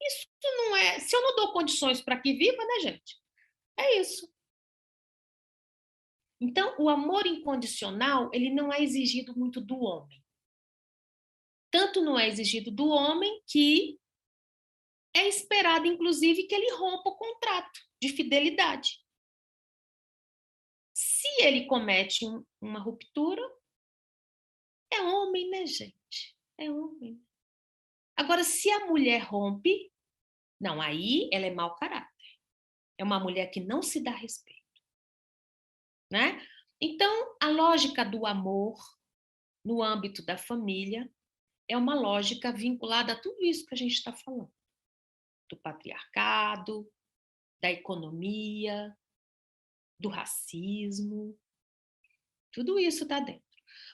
Isso não é. Se eu não dou condições para que viva, né, gente? É isso. Então, o amor incondicional, ele não é exigido muito do homem. Tanto não é exigido do homem que é esperado, inclusive, que ele rompa o contrato de fidelidade. Se ele comete uma ruptura, é homem, né, gente? É homem. Agora, se a mulher rompe, não, aí ela é mau caráter. É uma mulher que não se dá respeito, né? Então, a lógica do amor no âmbito da família é uma lógica vinculada a tudo isso que a gente está falando. Do patriarcado, da economia, do racismo, tudo isso está dentro.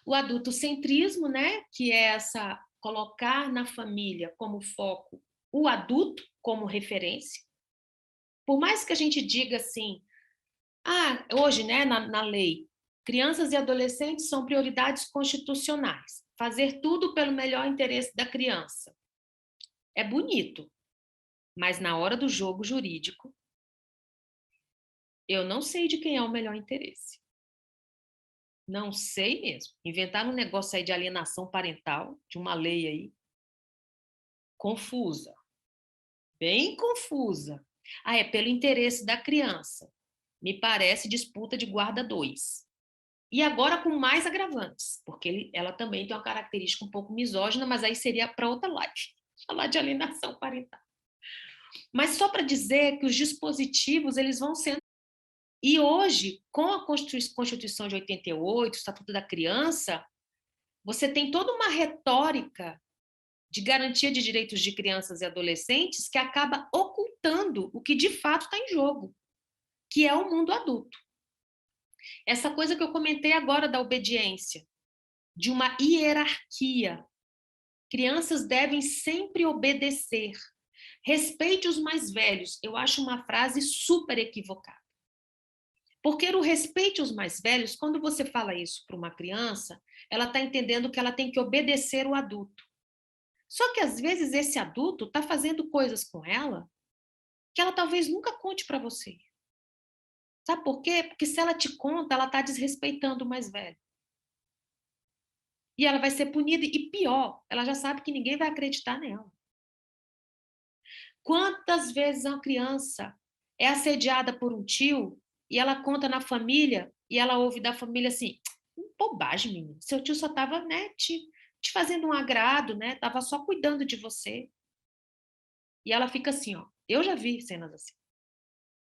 O adultocentrismo, né, que é essa colocar na família como foco o adulto como referência. Por mais que a gente diga assim, hoje, né, na lei, crianças e adolescentes são prioridades constitucionais. Fazer tudo pelo melhor interesse da criança. É bonito, mas na hora do jogo jurídico, eu não sei de quem é o melhor interesse. Não sei mesmo. Inventaram um negócio aí de alienação parental, de uma lei aí, confusa, bem confusa. É pelo interesse da criança. Me parece disputa de guarda 2. E agora com mais agravantes, porque ela também tem uma característica um pouco misógina, mas aí seria para outra live, falar de alienação parental. Mas só para dizer que os dispositivos eles vão sendo. E hoje, com a Constituição de 88, o Estatuto da Criança, você tem toda uma retórica de garantia de direitos de crianças e adolescentes que acaba ocultando o que de fato está em jogo, que é o mundo adulto. Essa coisa que eu comentei agora da obediência, de uma hierarquia. Crianças devem sempre obedecer. Respeite os mais velhos. Eu acho uma frase super equivocada. Porque o respeite os mais velhos, quando você fala isso para uma criança, ela está entendendo que ela tem que obedecer o adulto. Só que às vezes esse adulto está fazendo coisas com ela que ela talvez nunca conte para você. Sabe por quê? Porque se ela te conta, ela está desrespeitando o mais velho. E ela vai ser punida, e pior, ela já sabe que ninguém vai acreditar nela. Quantas vezes uma criança é assediada por um tio e ela conta na família e ela ouve da família assim, bobagem, menino, seu tio só estava, né, te fazendo um agrado, né, estava só cuidando de você. E ela fica assim, ó, eu já vi cenas assim.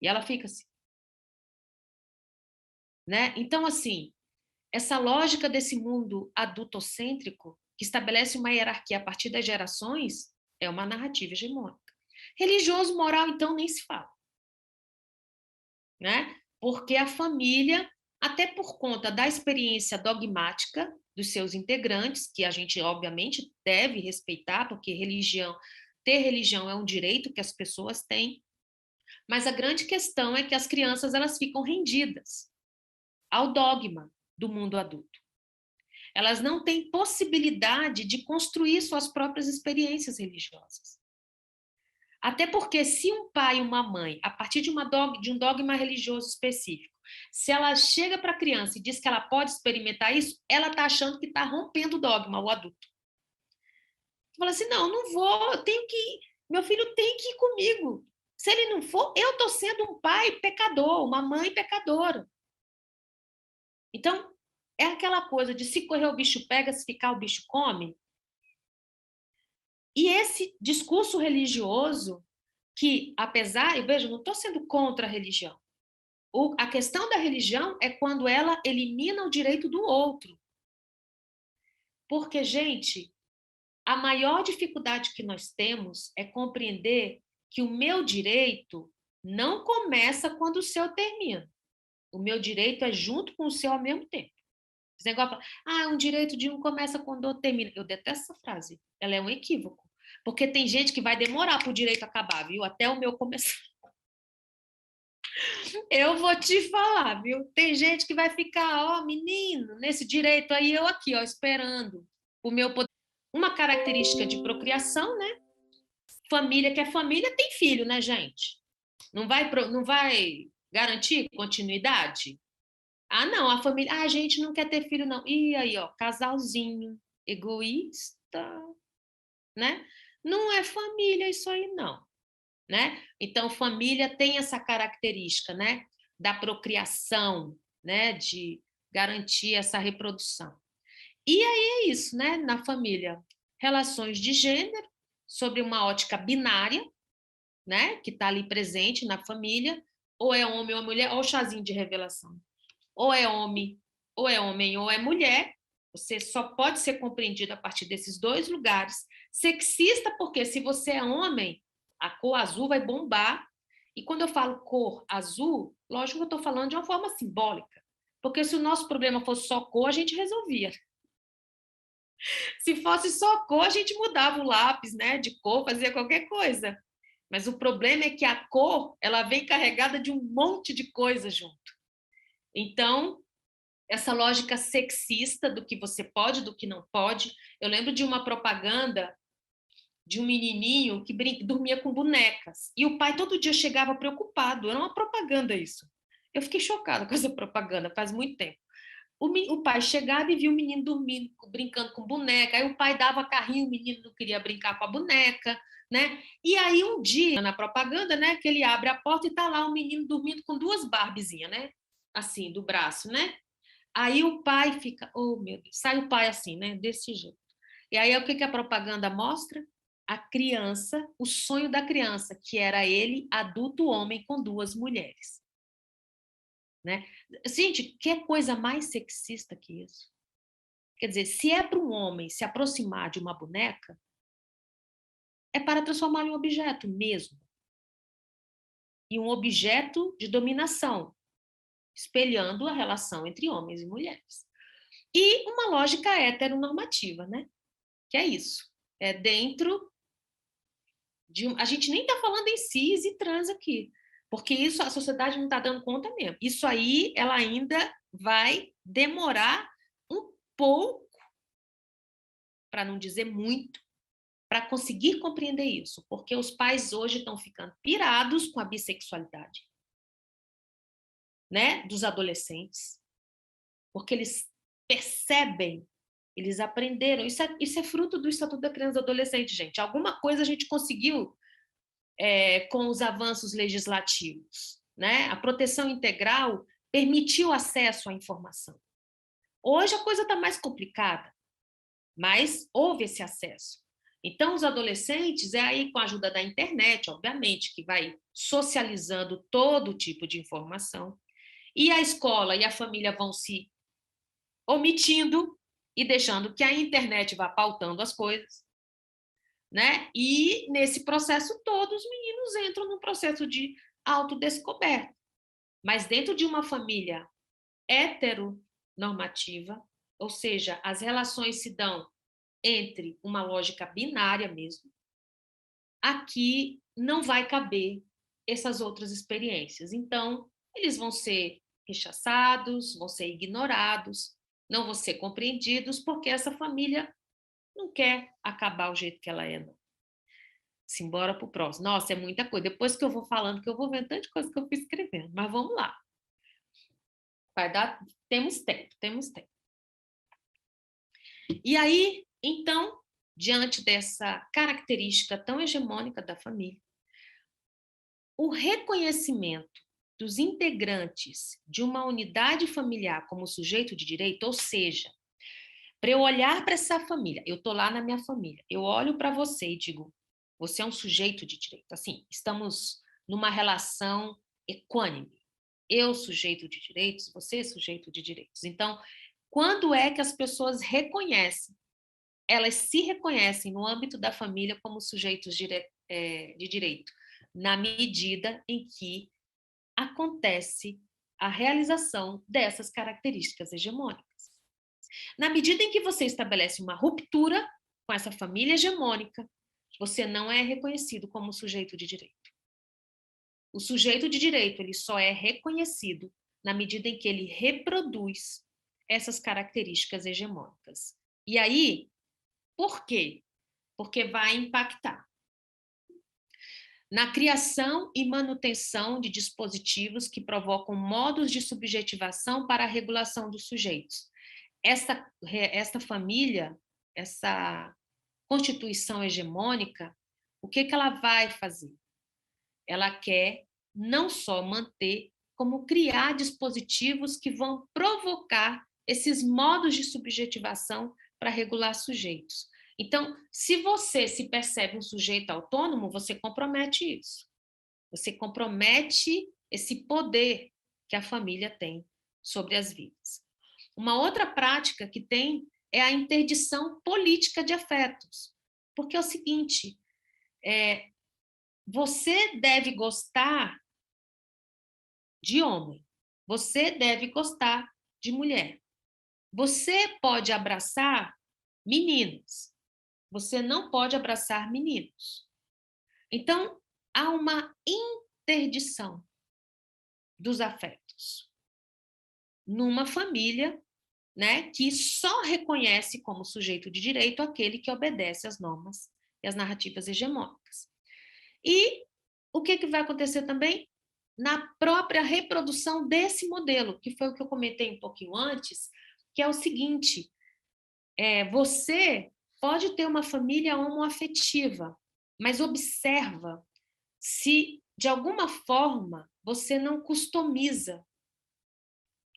E ela fica assim, né? Então, assim, essa lógica desse mundo adultocêntrico, que estabelece uma hierarquia a partir das gerações, é uma narrativa hegemônica. Religioso, moral, então, nem se fala, né? Porque a família, até por conta da experiência dogmática dos seus integrantes, que a gente, obviamente, deve respeitar, porque ter religião é um direito que as pessoas têm, mas a grande questão é que as crianças elas ficam rendidas ao dogma do mundo adulto. Elas não têm possibilidade de construir suas próprias experiências religiosas. Até porque se um pai e uma mãe, a partir de um dogma religioso específico, se ela chega para a criança e diz que ela pode experimentar isso, ela está achando que está rompendo o dogma, o adulto. Fala assim, não, não vou, eu tenho que ir, meu filho tem que ir comigo. Se ele não for, eu estou sendo um pai pecador, uma mãe pecadora. Então, é aquela coisa de se correr o bicho pega, se ficar o bicho come. E esse discurso religioso, que apesar, eu vejo, não estou sendo contra a religião. A questão da religião é quando ela elimina o direito do outro. Porque, gente, a maior dificuldade que nós temos é compreender que o meu direito não começa quando o seu termina. O meu direito é junto com o seu ao mesmo tempo. Esse negócio, um direito de um começa quando o outro termina. Eu detesto essa frase. Ela é um equívoco. Porque tem gente que vai demorar para o direito acabar, viu? Até o meu começar. Eu vou te falar, viu? Tem gente que vai ficar, ó, menino, nesse direito aí, eu aqui, ó, esperando o meu poder. Uma característica de procriação, né? Família que é família tem filho, né, gente? Não vai garantir continuidade? Ah, não, a família. Ah, a gente não quer ter filho, não. E aí, ó, casalzinho, egoísta, né? Não é família isso aí, não. Né? Então, família tem essa característica, né? Da procriação, né? De garantir essa reprodução. E aí é isso, né? Na família, relações de gênero, sobre uma ótica binária, né? Que está ali presente na família, ou é homem ou é mulher, ou o chazinho de revelação. Ou é homem, ou é mulher. Você só pode ser compreendido a partir desses dois lugares. Sexista, porque se você é homem, a cor azul vai bombar. E quando eu falo cor azul, lógico que eu estou falando de uma forma simbólica. Porque se o nosso problema fosse só cor, a gente resolvia. Se fosse só cor, a gente mudava o lápis, né, de cor, fazia qualquer coisa. Mas o problema é que a cor, ela vem carregada de um monte de coisa junto. Então, essa lógica sexista do que você pode, do que não pode. Eu lembro de uma propaganda de um menininho que dormia com bonecas. E o pai todo dia chegava preocupado. Era uma propaganda isso. Eu fiquei chocada com essa propaganda, faz muito tempo. O pai chegava e via o menino dormindo, brincando com boneca. Aí o pai dava carrinho, o menino não queria brincar com a boneca, né? E aí um dia, na propaganda, né, que ele abre a porta e tá lá um menino dormindo com duas Barbiezinhas, né? Assim, do braço, né? Aí o pai fica, oh meu Deus, sai o pai assim, né? Desse jeito. E aí o que que a propaganda mostra? A criança, o sonho da criança, que era ele, adulto homem com duas mulheres. Né? Gente, que coisa mais sexista que isso? Quer dizer, se é para um homem se aproximar de uma boneca, é para transformar em um objeto mesmo. E um objeto de dominação, espelhando a relação entre homens e mulheres. E uma lógica heteronormativa, né? Que é isso. É dentro de a gente nem está falando em cis e trans aqui, porque isso a sociedade não está dando conta mesmo. Isso aí ela ainda vai demorar um pouco, para não dizer muito, para conseguir compreender isso, porque os pais hoje estão ficando pirados com a bissexualidade. né, dos adolescentes, porque eles percebem, eles aprenderam. Isso é fruto do Estatuto da Criança e do Adolescente, gente. Alguma coisa a gente conseguiu com os avanços legislativos, né? A proteção integral permitiu acesso à informação. Hoje a coisa está mais complicada, mas houve esse acesso. Então, os adolescentes, é aí com a ajuda da internet, obviamente, que vai socializando todo tipo de informação, e a escola e a família vão se omitindo e deixando que a internet vá pautando as coisas, né? E nesse processo todo, os meninos entram num processo de autodescoberta. Mas dentro de uma família heteronormativa, ou seja, as relações se dão entre uma lógica binária mesmo, aqui não vai caber essas outras experiências. Então, eles vão ser rechaçados, vão ser ignorados, não vão ser compreendidos, porque essa família não quer acabar o jeito que ela é, não. Simbora para o próximo. Nossa, é muita coisa. Depois que eu vou falando, que eu vou vendo tanta coisa que eu fui escrevendo. Mas vamos lá. Vai dar... Temos tempo, temos tempo. E aí, então, diante dessa característica tão hegemônica da família, o reconhecimento dos integrantes de uma unidade familiar como sujeito de direito, ou seja, para eu olhar para essa família, eu estou lá na minha família, eu olho para você e digo, você é um sujeito de direito. Assim, estamos numa relação equânime. Eu, sujeito de direitos, você, sujeito de direitos. Então, quando é que as pessoas reconhecem, elas se reconhecem no âmbito da família como sujeitos de direito? Na medida em que acontece a realização dessas características hegemônicas. Na medida em que você estabelece uma ruptura com essa família hegemônica, você não é reconhecido como sujeito de direito. O sujeito de direito, ele só é reconhecido na medida em que ele reproduz essas características hegemônicas. E aí, por quê? Porque vai impactar na criação e manutenção de dispositivos que provocam modos de subjetivação para a regulação dos sujeitos. Esta família, essa constituição hegemônica, o que ela vai fazer? Ela quer não só manter, como criar dispositivos que vão provocar esses modos de subjetivação para regular sujeitos. Então, se você se percebe um sujeito autônomo, você compromete isso. Você compromete esse poder que a família tem sobre as vidas. Uma outra prática que tem é a interdição política de afetos. Porque é o seguinte, você deve gostar de homem, você deve gostar de mulher. Você pode abraçar meninas, você não pode abraçar meninos. Então, há uma interdição dos afetos numa família, né, que só reconhece como sujeito de direito aquele que obedece às normas e às narrativas hegemônicas. E o que vai acontecer também? Na própria reprodução desse modelo, que foi o que eu comentei um pouquinho antes, que é o seguinte, você pode ter uma família homoafetiva, mas observa se, de alguma forma, você não customiza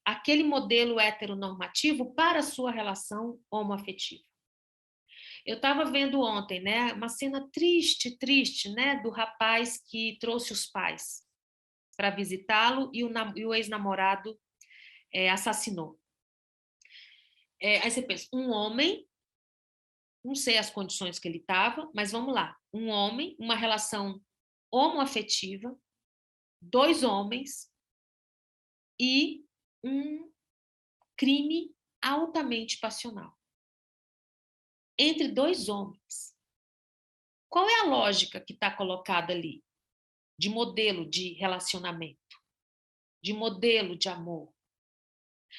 aquele modelo heteronormativo para a sua relação homoafetiva. Eu estava vendo ontem, né, uma cena triste, né, do rapaz que trouxe os pais para visitá-lo e o ex-namorado assassinou. Aí você pensa, um homem, não sei as condições que ele estava, mas vamos lá, um homem, uma relação homoafetiva, 2 homens e um crime altamente passional. Entre 2 homens. Qual é a lógica que está colocada ali? De modelo de relacionamento, de modelo de amor.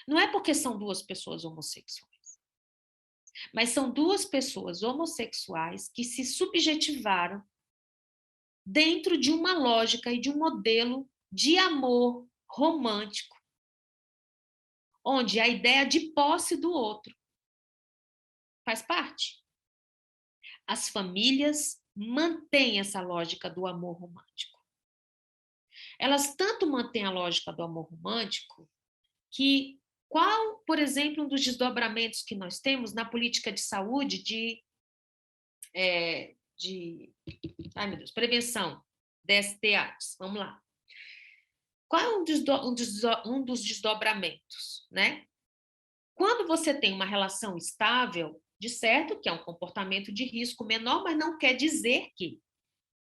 Não é porque são 2 pessoas homossexuais, mas são 2 pessoas homossexuais que se subjetivaram dentro de uma lógica e de um modelo de amor romântico onde a ideia de posse do outro faz parte. As famílias mantêm essa lógica do amor romântico. Elas tanto mantêm a lógica do amor romântico que qual, por exemplo, um dos desdobramentos que nós temos na política de saúde ai meu Deus, prevenção de STIs? Vamos lá. Qual é um dos desdobramentos, né? Quando você tem uma relação estável, de certo que é um comportamento de risco menor, mas não quer dizer que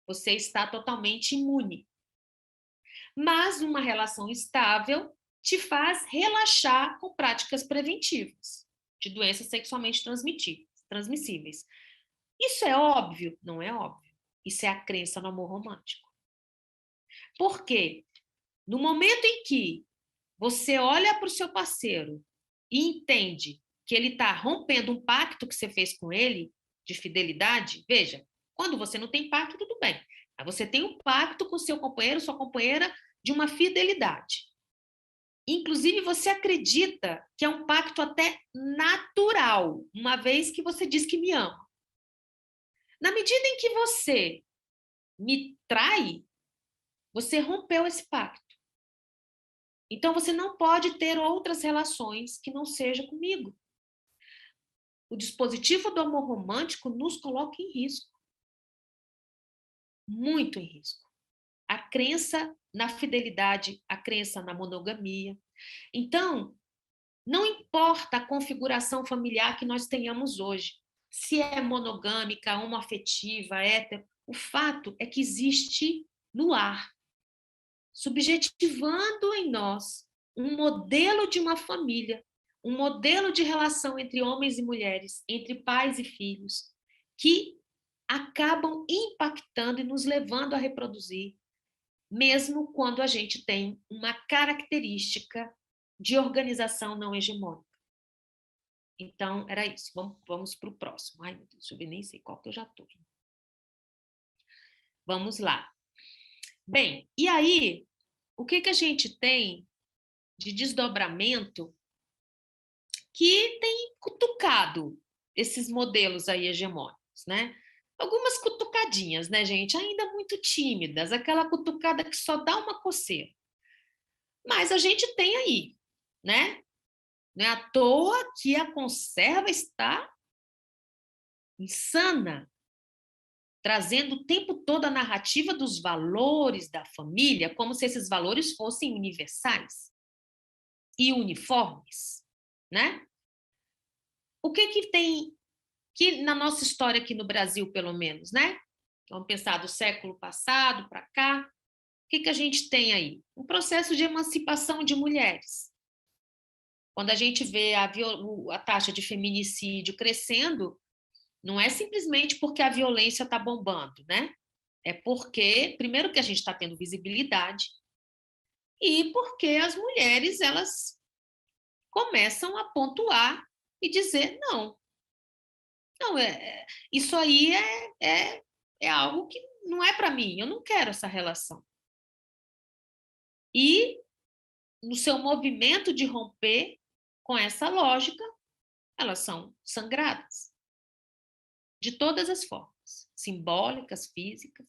você está totalmente imune. Mas uma relação estável te faz relaxar com práticas preventivas de doenças sexualmente transmissíveis. Isso é óbvio? Não é óbvio. Isso é a crença no amor romântico. Por quê? No momento em que você olha para o seu parceiro e entende que ele está rompendo um pacto que você fez com ele, de fidelidade, veja, quando você não tem pacto, tudo bem. Mas você tem um pacto com seu companheiro, sua companheira, de uma fidelidade. Inclusive, você acredita que é um pacto até natural, uma vez que você diz que me ama. Na medida em que você me trai, você rompeu esse pacto. Então, você não pode ter outras relações que não seja comigo. O dispositivo do amor romântico nos coloca em risco. Muito em risco. A crença na fidelidade, a crença na monogamia. Então, não importa a configuração familiar que nós tenhamos hoje, se é monogâmica, homoafetiva, hétero, o fato é que existe no ar, subjetivando em nós um modelo de uma família, um modelo de relação entre homens e mulheres, entre pais e filhos, que acabam impactando e nos levando a reproduzir, mesmo quando a gente tem uma característica de organização não hegemônica. Então, era isso. Vamos para o próximo. Ai, meu Deus, eu nem sei qual que eu já estou. Vamos lá. Bem, e aí, o que a gente tem de desdobramento que tem cutucado esses modelos aí hegemônicos, né? Algumas cutucadinhas, né, gente? Ainda muito tímidas, aquela cutucada que só dá uma coceira. Mas a gente tem aí, né? Não é à toa que a conserva está insana, trazendo o tempo todo a narrativa dos valores da família, como se esses valores fossem universais e uniformes, né? O que tem que na nossa história aqui no Brasil, pelo menos, né? Vamos pensar do século passado para cá, o que a gente tem aí? Um processo de emancipação de mulheres. Quando a gente vê a taxa de feminicídio crescendo, não é simplesmente porque a violência está bombando, né? É porque, primeiro, que a gente está tendo visibilidade e porque as mulheres, elas começam a pontuar e dizer, não, isso aí é algo que não é para mim, eu não quero essa relação. E, no seu movimento de romper com essa lógica, elas são sangradas. De todas as formas, simbólicas, físicas,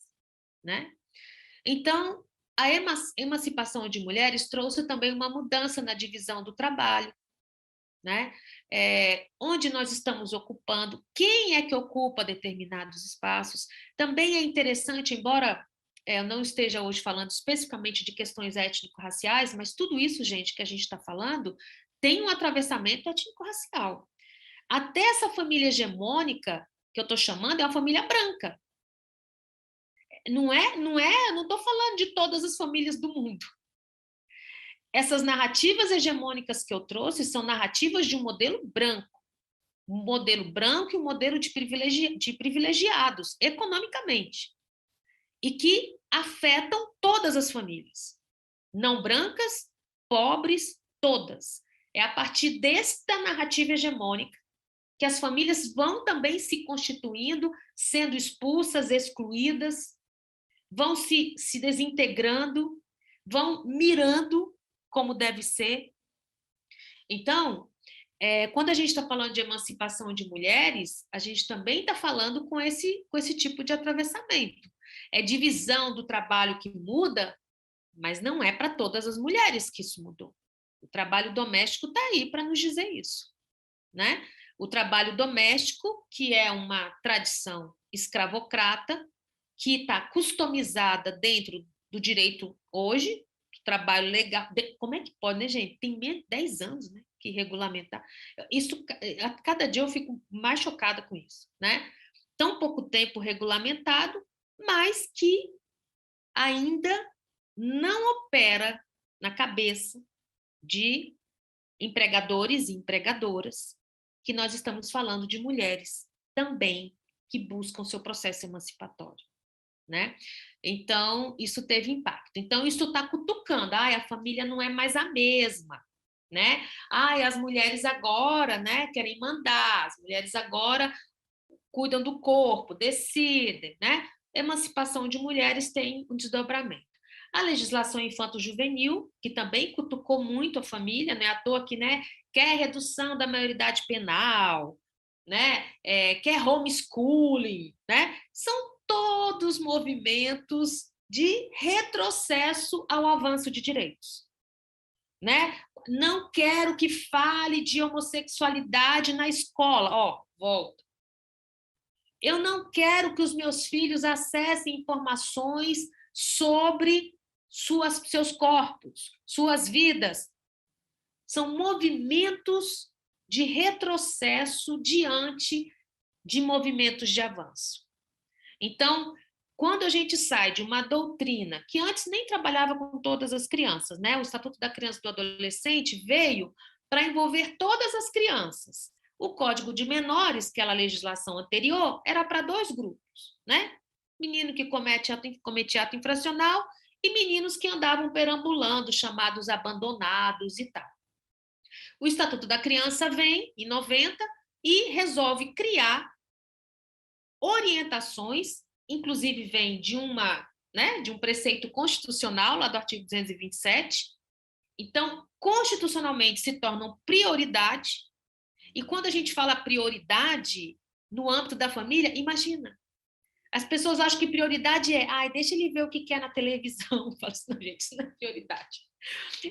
né? Então, a emancipação de mulheres trouxe também uma mudança na divisão do trabalho, né? Onde nós estamos ocupando, quem é que ocupa determinados espaços. Também é interessante, embora eu não esteja hoje falando especificamente de questões étnico-raciais, mas tudo isso, gente, que a gente está falando, tem um atravessamento étnico-racial. Até essa família hegemônica, que eu estou chamando, é uma família branca. Não estou falando de todas as famílias do mundo. Essas narrativas hegemônicas que eu trouxe são narrativas de um modelo branco e um modelo de privilegiados economicamente, e que afetam todas as famílias, não brancas, pobres, todas. É a partir desta narrativa hegemônica que as famílias vão também se constituindo, sendo expulsas, excluídas, vão se desintegrando, vão mirando como deve ser. Então, quando a gente está falando de emancipação de mulheres, a gente também está falando com esse tipo de atravessamento. É divisão do trabalho que muda, mas não é para todas as mulheres que isso mudou. O trabalho doméstico está aí para nos dizer isso, né? O trabalho doméstico, que é uma tradição escravocrata, que está customizada dentro do direito hoje, do trabalho legal. Como é que pode, né, gente? Tem 10 anos, né, que regulamentar. Isso, a cada dia eu fico mais chocada com isso, né? Tão pouco tempo regulamentado, mas que ainda não opera na cabeça de empregadores e empregadoras que nós estamos falando de mulheres também que buscam seu processo emancipatório, né? Então, isso teve impacto. Então, isso está cutucando. Ai, a família não é mais a mesma, né? Ai, as mulheres agora, né, querem mandar, as mulheres agora cuidam do corpo, decidem, né? Emancipação de mulheres tem um desdobramento. A legislação infanto-juvenil, que também cutucou muito a família, né? À toa que, né, quer redução da maioridade penal, né? Quer homeschooling, né? São todos movimentos de retrocesso ao avanço de direitos, né? Não quero que fale de homossexualidade na escola. Ó, volta. Eu não quero que os meus filhos acessem informações sobre seus corpos, suas vidas. São movimentos de retrocesso diante de movimentos de avanço. Então, quando a gente sai de uma doutrina que antes nem trabalhava com todas as crianças, né? O Estatuto da Criança e do Adolescente veio para envolver todas as crianças. O Código de Menores, aquela legislação anterior, era para 2 grupos, né? Menino que cometia ato infracional e meninos que andavam perambulando, chamados abandonados e tal. O Estatuto da Criança vem, em 90, e resolve criar orientações, inclusive vem de de um preceito constitucional, lá do artigo 227. Então, constitucionalmente se tornam prioridade. E quando a gente fala prioridade no âmbito da família, imagina. As pessoas acham que prioridade ai, deixa ele ver o que quer na televisão. Fala assim, não, gente, isso não é prioridade.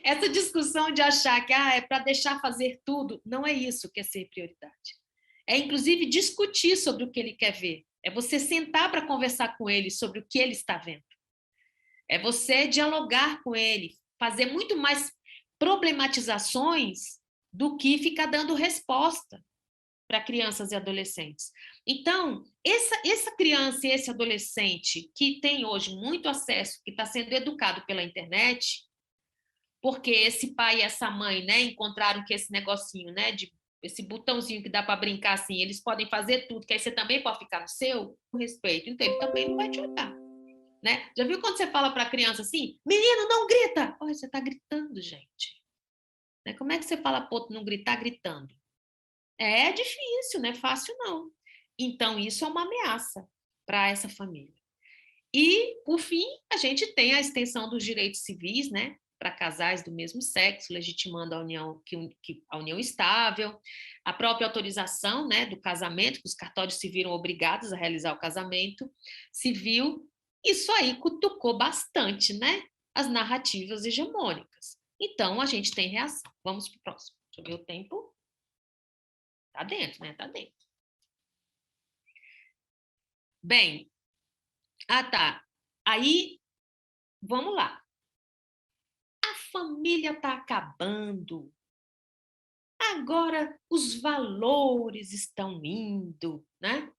Essa discussão de achar que é para deixar fazer tudo, não é isso que é ser prioridade. É, inclusive, discutir sobre o que ele quer ver. É você sentar para conversar com ele sobre o que ele está vendo. É você dialogar com ele, fazer muito mais problematizações do que ficar dando resposta para crianças e adolescentes. Então, essa criança e esse adolescente que tem hoje muito acesso, que está sendo educado pela internet, porque esse pai e essa mãe, né, encontraram que esse negocinho, né, de esse botãozinho que dá para brincar assim, eles podem fazer tudo, que aí você também pode ficar no seu, com respeito. Então, ele também não vai te olhar, né? Já viu quando você fala para a criança assim, menino, não grita? Olha, você está gritando, gente. Né? Como é que você fala para outro não gritar gritando? É difícil, não é fácil, não. Então, isso é uma ameaça para essa família. E, por fim, a gente tem a extensão dos direitos civis, né, para casais do mesmo sexo, legitimando a união, a união estável, a própria autorização, né, do casamento, que os cartórios se viram obrigados a realizar o casamento civil. Isso aí cutucou bastante, né, as narrativas hegemônicas. Então, a gente tem reação. Vamos para o próximo. Deixa eu ver o tempo. Tá dentro, né? Tá dentro. Bem, tá. Aí, vamos lá. A família está acabando. Agora os valores estão indo, né?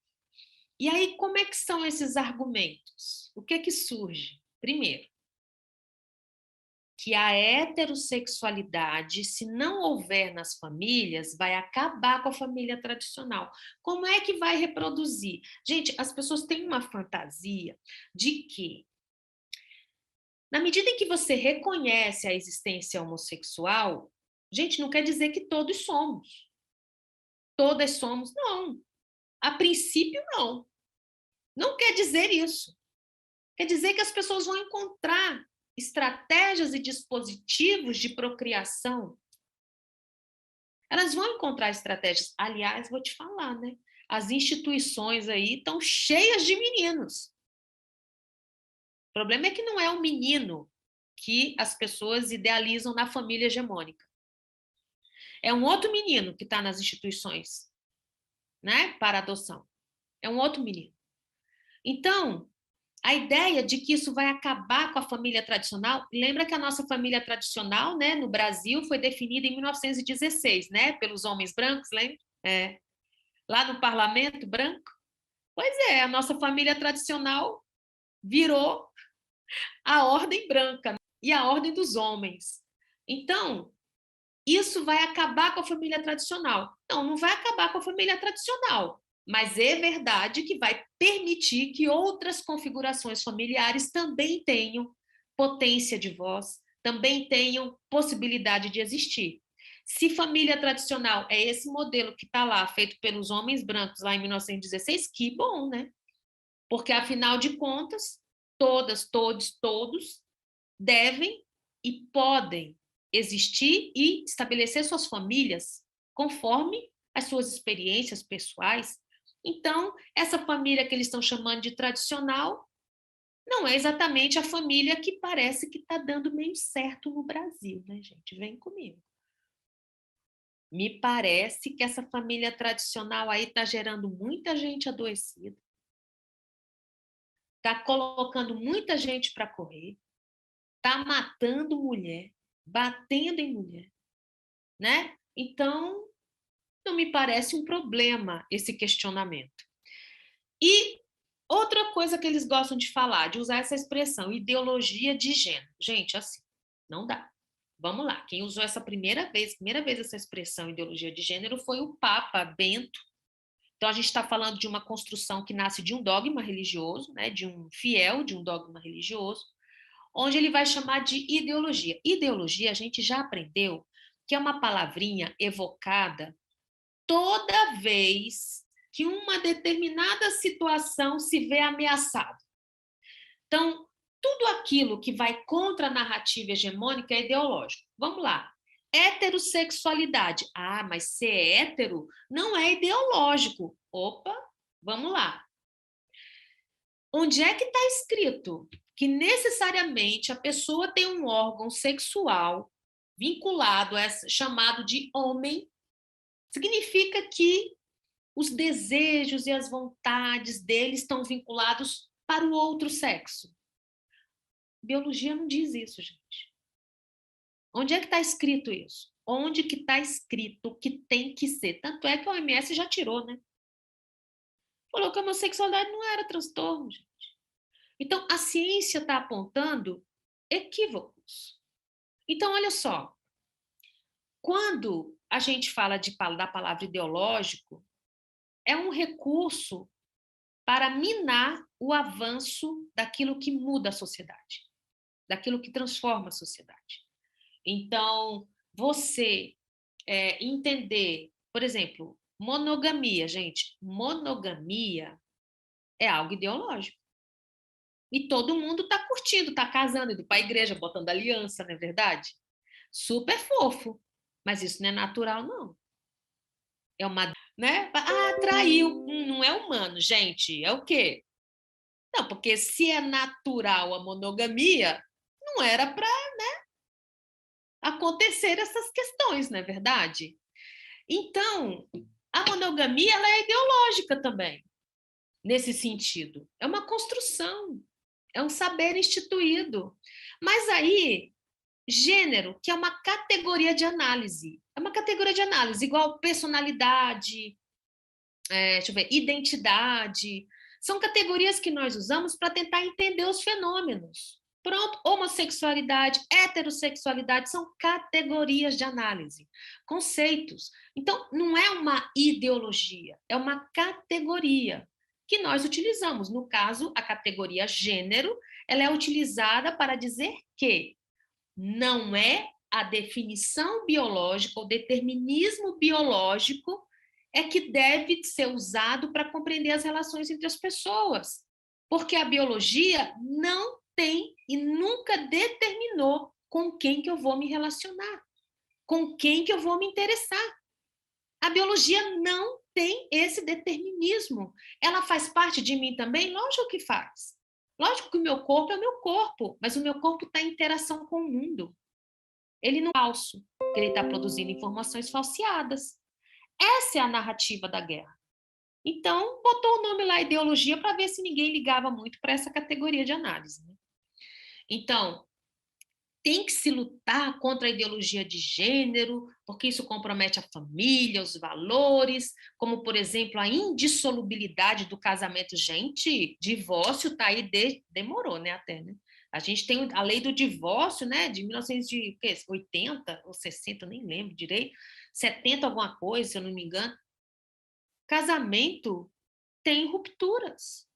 E aí, como é que são esses argumentos? O que é que surge? Primeiro, que a heterossexualidade, se não houver nas famílias, vai acabar com a família tradicional. Como é que vai reproduzir? Gente, as pessoas têm uma fantasia de que, na medida em que você reconhece a existência homossexual, gente, não quer dizer que todos somos. Todas somos, não. A princípio, não. Não quer dizer isso. Quer dizer que as pessoas vão encontrar estratégias e dispositivos de procriação Elas vão encontrar estratégias. Aliás, vou te falar, né? As instituições aí estão cheias de meninos. O problema é que não é o menino que as pessoas idealizam na família hegemônica. É um outro menino que está nas instituições, né, para adoção. É um outro menino. Então, a ideia de que isso vai acabar com a família tradicional, lembra que a nossa família tradicional, né, no Brasil, foi definida em 1916, né, pelos homens brancos, lembra? Lá no parlamento branco. Pois é, a nossa família tradicional virou a ordem branca e a ordem dos homens. Então, isso vai acabar com a família tradicional. Não, não vai acabar com a família tradicional, mas é verdade que vai permitir que outras configurações familiares também tenham potência de voz, também tenham possibilidade de existir. Se família tradicional é esse modelo que está lá, feito pelos homens brancos lá em 1916, que bom, né? Porque, afinal de contas, todas, todos devem e podem existir e estabelecer suas famílias conforme as suas experiências pessoais. Então, essa família que eles estão chamando de tradicional não é exatamente a família que parece que está dando meio certo no Brasil, né, gente? Vem comigo. Me parece que essa família tradicional aí está gerando muita gente adoecida, está colocando muita gente para correr, está matando mulher, batendo em mulher, né? Então, não me parece um problema esse questionamento. E outra coisa que eles gostam de falar, de usar essa expressão, ideologia de gênero. Gente, assim, não dá. Vamos lá, quem usou essa primeira vez essa expressão ideologia de gênero foi o Papa Bento. Então, a gente está falando de uma construção que nasce de um dogma religioso, né, de um fiel de um dogma religioso, onde ele vai chamar de ideologia. Ideologia, a gente já aprendeu que é uma palavrinha evocada toda vez que uma determinada situação se vê ameaçada. Então, tudo aquilo que vai contra a narrativa hegemônica é ideológico. Vamos lá. Heterossexualidade. Ah, mas ser hétero não é ideológico. Opa, vamos lá. Onde é que está escrito que necessariamente a pessoa tem um órgão sexual vinculado a chamado de homem? Significa que os desejos e as vontades dele estão vinculados para o outro sexo. Biologia não diz isso, gente. Onde é que está escrito isso? Onde que está escrito que tem que ser? Tanto é que a OMS já tirou, né? Falou que a homossexualidade não era transtorno, gente. Então, a ciência está apontando equívocos. Então, olha só. Quando a gente fala da palavra ideológico, é um recurso para minar o avanço daquilo que muda a sociedade, daquilo que transforma a sociedade. Então, você entender, por exemplo, monogamia, gente, monogamia é algo ideológico. E todo mundo está curtindo, está casando, indo para a igreja, botando aliança, não é verdade? Super fofo. Mas isso não é natural, não. É uma, né? Ah, traiu. Não é humano, gente. É o quê? Não, porque se é natural a monogamia, não era para, né, acontecer essas questões, não é verdade? Então, a monogamia ela é ideológica também, nesse sentido. É uma construção, é um saber instituído. Mas aí, gênero, que é uma categoria de análise. É uma categoria de análise, igual personalidade, deixa eu ver, identidade. São categorias que nós usamos para tentar entender os fenômenos. Pronto, homossexualidade, heterossexualidade são categorias de análise, conceitos. Então, não é uma ideologia, é uma categoria que nós utilizamos. No caso, a categoria gênero, ela é utilizada para dizer que não é a definição biológica, o determinismo biológico é que deve ser usado para compreender as relações entre as pessoas. Porque a biologia não tem e nunca determinou com quem que eu vou me relacionar, com quem que eu vou me interessar. A biologia não tem esse determinismo. Ela faz parte de mim também? Lógico que faz. Lógico que o meu corpo é o meu corpo, mas o meu corpo está em interação com o mundo. Ele não é falso, ele está produzindo informações falseadas. Essa é a narrativa da guerra. Então, botou o nome lá, ideologia, para ver se ninguém ligava muito para essa categoria de análise. Né? Então, tem que se lutar contra a ideologia de gênero, porque isso compromete a família, os valores, como, por exemplo, a indissolubilidade do casamento. Gente, divórcio está aí, demorou, né, até, né? A gente tem a lei do divórcio, né, de 1980 ou 60, nem lembro direito, 70 alguma coisa, se eu não me engano. Casamento tem rupturas.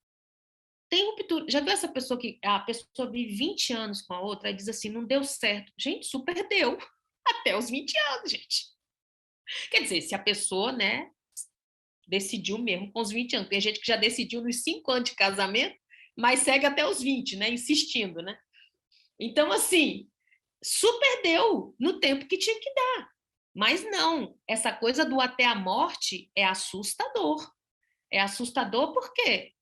Tem ruptura. Já viu essa pessoa que a pessoa vive 20 anos com a outra e diz assim, não deu certo. Gente, super deu. Até os 20 anos, gente. Quer dizer, se a pessoa, né, decidiu mesmo com os 20 anos. Tem gente que já decidiu nos 5 anos de casamento, mas segue até os 20, né, insistindo, né? Então, assim, super deu no tempo que tinha que dar. Mas não, essa coisa do até a morte é assustador. É assustador por quê?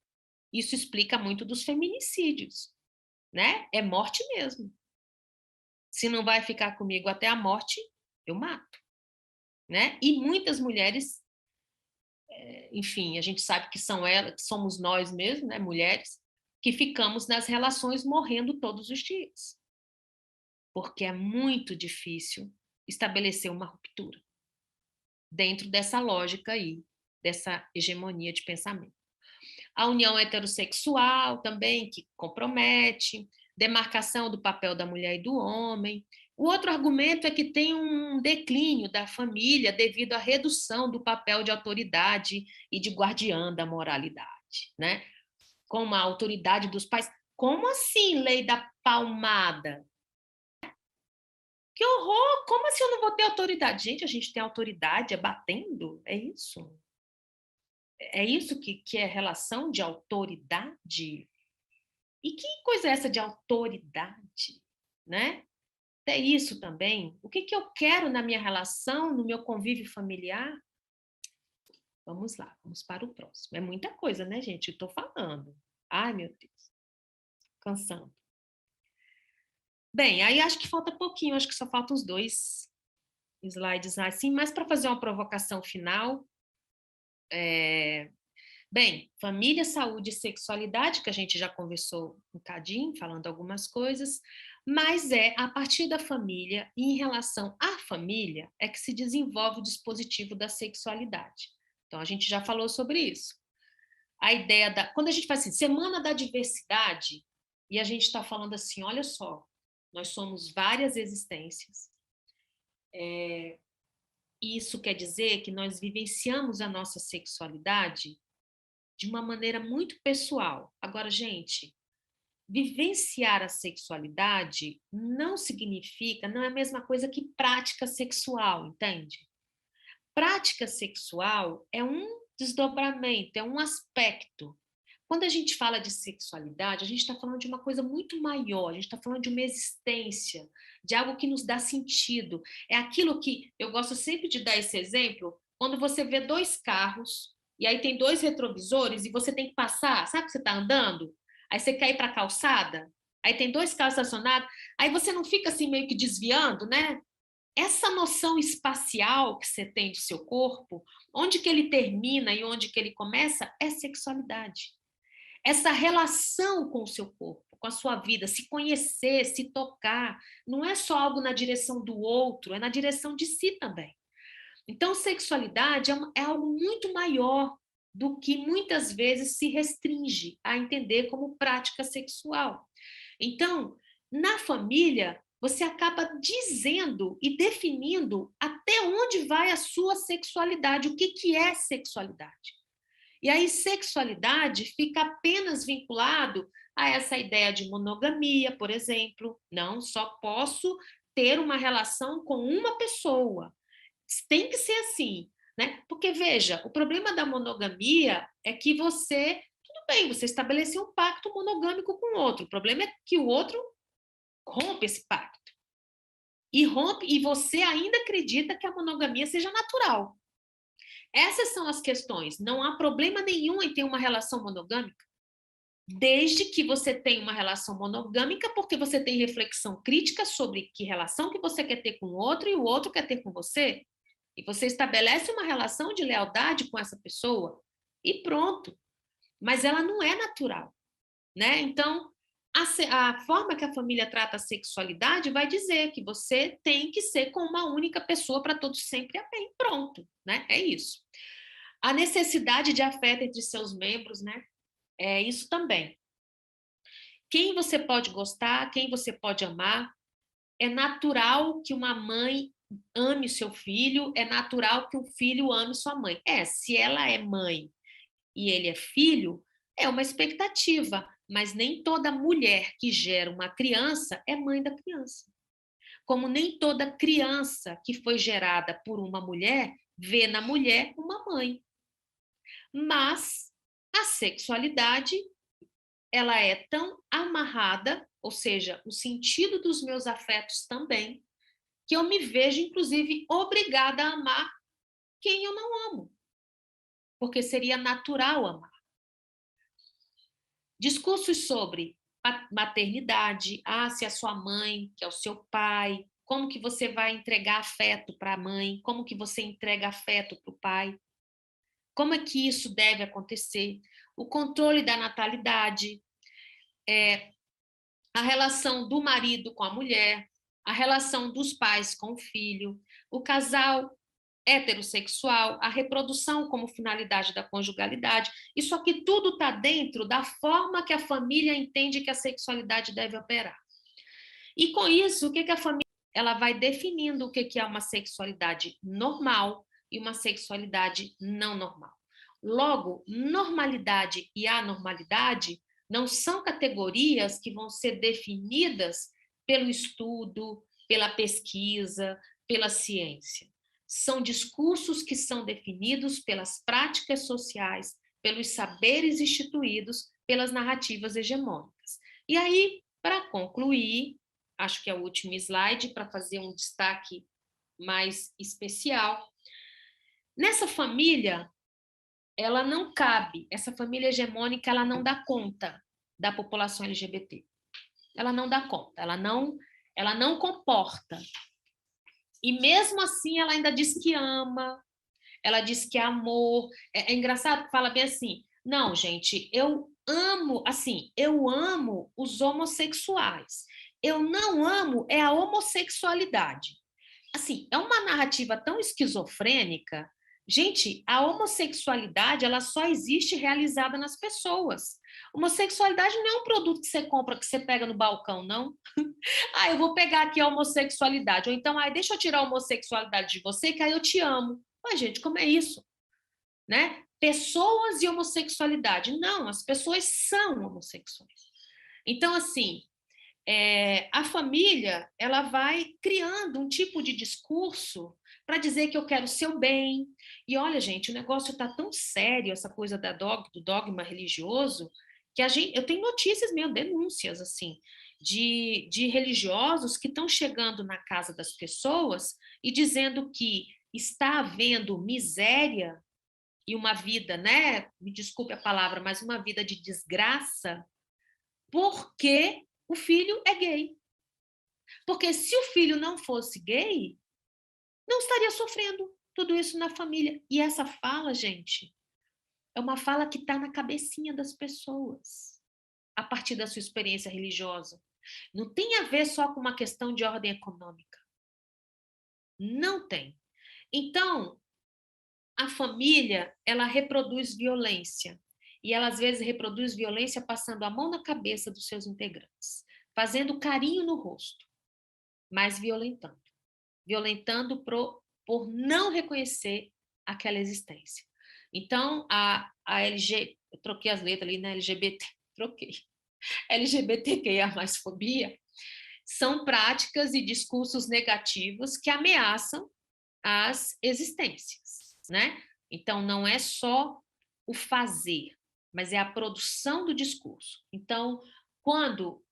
Isso explica muito dos feminicídios, né? É morte mesmo. Se não vai ficar comigo até a morte, eu mato, né? E muitas mulheres, enfim, a gente sabe que são elas, que somos nós mesmos, né, mulheres, que ficamos nas relações morrendo todos os dias, porque é muito difícil estabelecer uma ruptura dentro dessa lógica aí, dessa hegemonia de pensamento. A união heterossexual também, que compromete, demarcação do papel da mulher e do homem. O outro argumento é que tem um declínio da família devido à redução do papel de autoridade e de guardiã da moralidade, né? Como a autoridade dos pais. Como assim, lei da palmada? Que horror! Como assim eu não vou ter autoridade? Gente, a gente tem autoridade, é batendo? É isso? É isso que é relação de autoridade? E que coisa é essa de autoridade, né? É isso também. O que eu quero na minha relação, no meu convívio familiar? Vamos lá, vamos para o próximo. É muita coisa, né, gente? Eu estou falando. Ai, meu Deus. Cansando. Bem, aí acho que falta pouquinho, acho que só faltam os 2 slides assim, mas para fazer uma provocação final. Bem, família, saúde e sexualidade, que a gente já conversou um bocadinho, falando algumas coisas, mas é a partir da família e em relação à família é que se desenvolve o dispositivo da sexualidade. Então, a gente já falou sobre isso. A ideia da... Quando a gente faz assim, Semana da Diversidade, e a gente está falando assim, olha só, nós somos várias existências. Isso quer dizer que nós vivenciamos a nossa sexualidade de uma maneira muito pessoal. Agora, gente, vivenciar a sexualidade não significa, não é a mesma coisa que prática sexual, entende? Prática sexual é um desdobramento, é um aspecto. Quando a gente fala de sexualidade, a gente está falando de uma coisa muito maior, a gente está falando de uma existência, de algo que nos dá sentido. É aquilo que eu gosto sempre de dar esse exemplo, quando você vê 2 carros, e aí tem 2 retrovisores, e você tem que passar, sabe que você está andando? Aí você quer ir para a calçada, aí tem 2 carros estacionados, aí você não fica assim meio que desviando, né? Essa noção espacial que você tem do seu corpo, onde que ele termina e onde que ele começa, é sexualidade. Essa relação com o seu corpo, com a sua vida, se conhecer, se tocar, não é só algo na direção do outro, é na direção de si também. Então, sexualidade é algo muito maior do que muitas vezes se restringe a entender como prática sexual. Então, na família, você acaba dizendo e definindo até onde vai a sua sexualidade, o que é sexualidade. E aí, sexualidade fica apenas vinculado a essa ideia de monogamia, por exemplo. Não, só posso ter uma relação com uma pessoa. Tem que ser assim, né? Porque, veja, o problema da monogamia é que você, tudo bem, você estabeleceu um pacto monogâmico com o outro. O problema é que o outro rompe esse pacto. E rompe, e você ainda acredita que a monogamia seja natural. Essas são as questões. Não há problema nenhum em ter uma relação monogâmica, desde que você tenha uma relação monogâmica, porque você tem reflexão crítica sobre que relação que você quer ter com o outro e o outro quer ter com você. E você estabelece uma relação de lealdade com essa pessoa e pronto. Mas ela não é natural, né? Então, a forma que a família trata a sexualidade vai dizer que você tem que ser com uma única pessoa para todos sempre é bem, pronto, né? É isso. A necessidade de afeto entre seus membros, né? É isso também. Quem você pode gostar, quem você pode amar. É natural que uma mãe ame seu filho, é natural que um filho ame sua mãe. Se ela é mãe e ele é filho, é uma expectativa, mas nem toda mulher que gera uma criança é mãe da criança. Como nem toda criança que foi gerada por uma mulher vê na mulher uma mãe. Mas a sexualidade, ela é tão amarrada, ou seja, o sentido dos meus afetos também, que eu me vejo, inclusive, obrigada a amar quem eu não amo, porque seria natural amar. Discursos sobre maternidade, se a sua mãe, que é o seu pai, como que você vai entregar afeto para a mãe, como que você entrega afeto para o pai, como é que isso deve acontecer, o controle da natalidade, a relação do marido com a mulher, a relação dos pais com o filho, o casal heterossexual, a reprodução como finalidade da conjugalidade. Isso aqui tudo está dentro da forma que a família entende que a sexualidade deve operar. E com isso, o que a família ela vai definindo o que é uma sexualidade normal e uma sexualidade não normal. Logo, normalidade e anormalidade não são categorias que vão ser definidas pelo estudo, pela pesquisa, pela ciência. São discursos que são definidos pelas práticas sociais, pelos saberes instituídos, pelas narrativas hegemônicas. E aí, para concluir, acho que é o último slide, para fazer um destaque mais especial. Nessa família, ela não cabe, essa família hegemônica, ela não dá conta da população LGBT. Ela não dá conta, ela não comporta. E mesmo assim, ela ainda diz que ama, ela diz que é amor. É engraçado que fala bem assim, não, gente, eu amo os homossexuais. Eu não amo a homossexualidade. Assim, é uma narrativa tão esquizofrênica. Gente, a homossexualidade, ela só existe realizada nas pessoas. Homossexualidade não é um produto que você compra, que você pega no balcão, não. Eu vou pegar aqui a homossexualidade. Ou então, deixa eu tirar a homossexualidade de você, que aí eu te amo. Mas, gente, como é isso? Né? Pessoas e homossexualidade. Não, as pessoas são homossexuais. Então, assim, a família ela vai criando um tipo de discurso para dizer que eu quero o seu bem. E olha, gente, o negócio está tão sério, essa coisa do dogma religioso, que eu tenho notícias mesmo, denúncias, assim, de religiosos que estão chegando na casa das pessoas e dizendo que está havendo miséria e uma vida, né? Me desculpe a palavra, mas uma vida de desgraça, porque o filho é gay. Porque se o filho não fosse gay, não estaria sofrendo tudo isso na família. E essa fala, gente, é uma fala que está na cabecinha das pessoas, a partir da sua experiência religiosa. Não tem a ver só com uma questão de ordem econômica. Não tem. Então, a família, ela reproduz violência. E ela, às vezes, reproduz violência passando a mão na cabeça dos seus integrantes, fazendo carinho no rosto, mas violentando. Violentando por não reconhecer aquela existência. Então, eu troquei as letras ali, né? LGBTQIA+, fobia, são práticas e discursos negativos que ameaçam as existências, né? Então, não é só o fazer, mas é a produção do discurso. Então, quando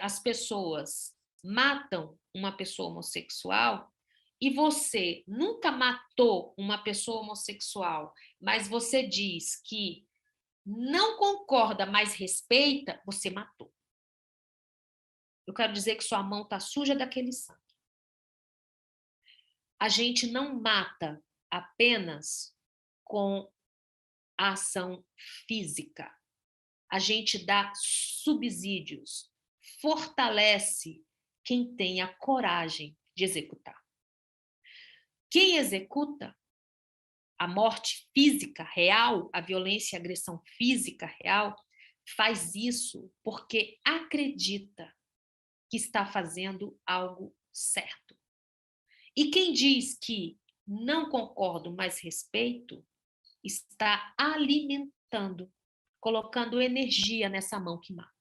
as pessoas matam uma pessoa homossexual, e você nunca matou uma pessoa homossexual, mas você diz que não concorda, mas respeita, você matou. Eu quero dizer que sua mão está suja daquele sangue. A gente não mata apenas com a ação física. A gente dá subsídios, fortalece quem tem a coragem de executar. Quem executa a morte física real, a violência e a agressão física real, faz isso porque acredita que está fazendo algo certo. E quem diz que não concordo, mas respeito, está alimentando, colocando energia nessa mão que mata.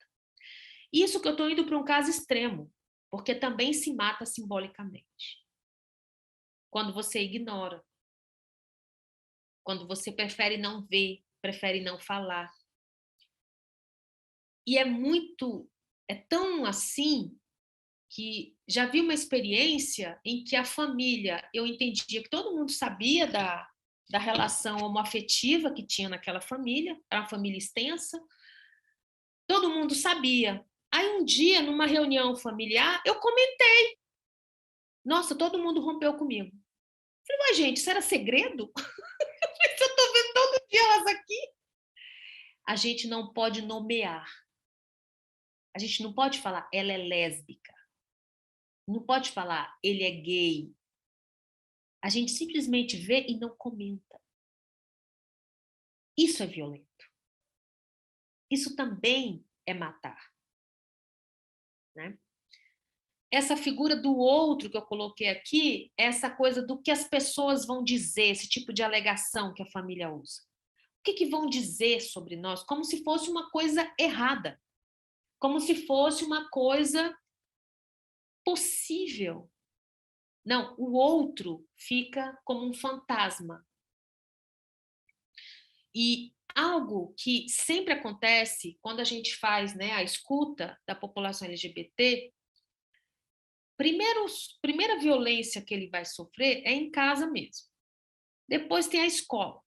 Isso que eu estou indo para um caso extremo, porque também se mata simbolicamente. Quando você ignora, quando você prefere não ver, prefere não falar. E é tão assim que já vi uma experiência em que a família, eu entendia que todo mundo sabia da relação homoafetiva que tinha naquela família, era uma família extensa, todo mundo sabia. Aí um dia, numa reunião familiar, eu comentei. Nossa, todo mundo rompeu comigo. Falei, mas gente, isso era segredo? Eu estou vendo todo dia elas aqui. A gente não pode nomear. A gente não pode falar, ela é lésbica. Não pode falar, ele é gay. A gente simplesmente vê e não comenta. Isso é violento. Isso também é matar. Né? Essa figura do outro que eu coloquei aqui, essa coisa do que as pessoas vão dizer, esse tipo de alegação que a família usa. O que vão dizer sobre nós? Como se fosse uma coisa errada. Como se fosse uma coisa possível. Não, o outro fica como um fantasma. E algo que sempre acontece quando a gente faz, né, a escuta da população LGBT, primeira violência que ele vai sofrer é em casa mesmo. Depois tem a escola.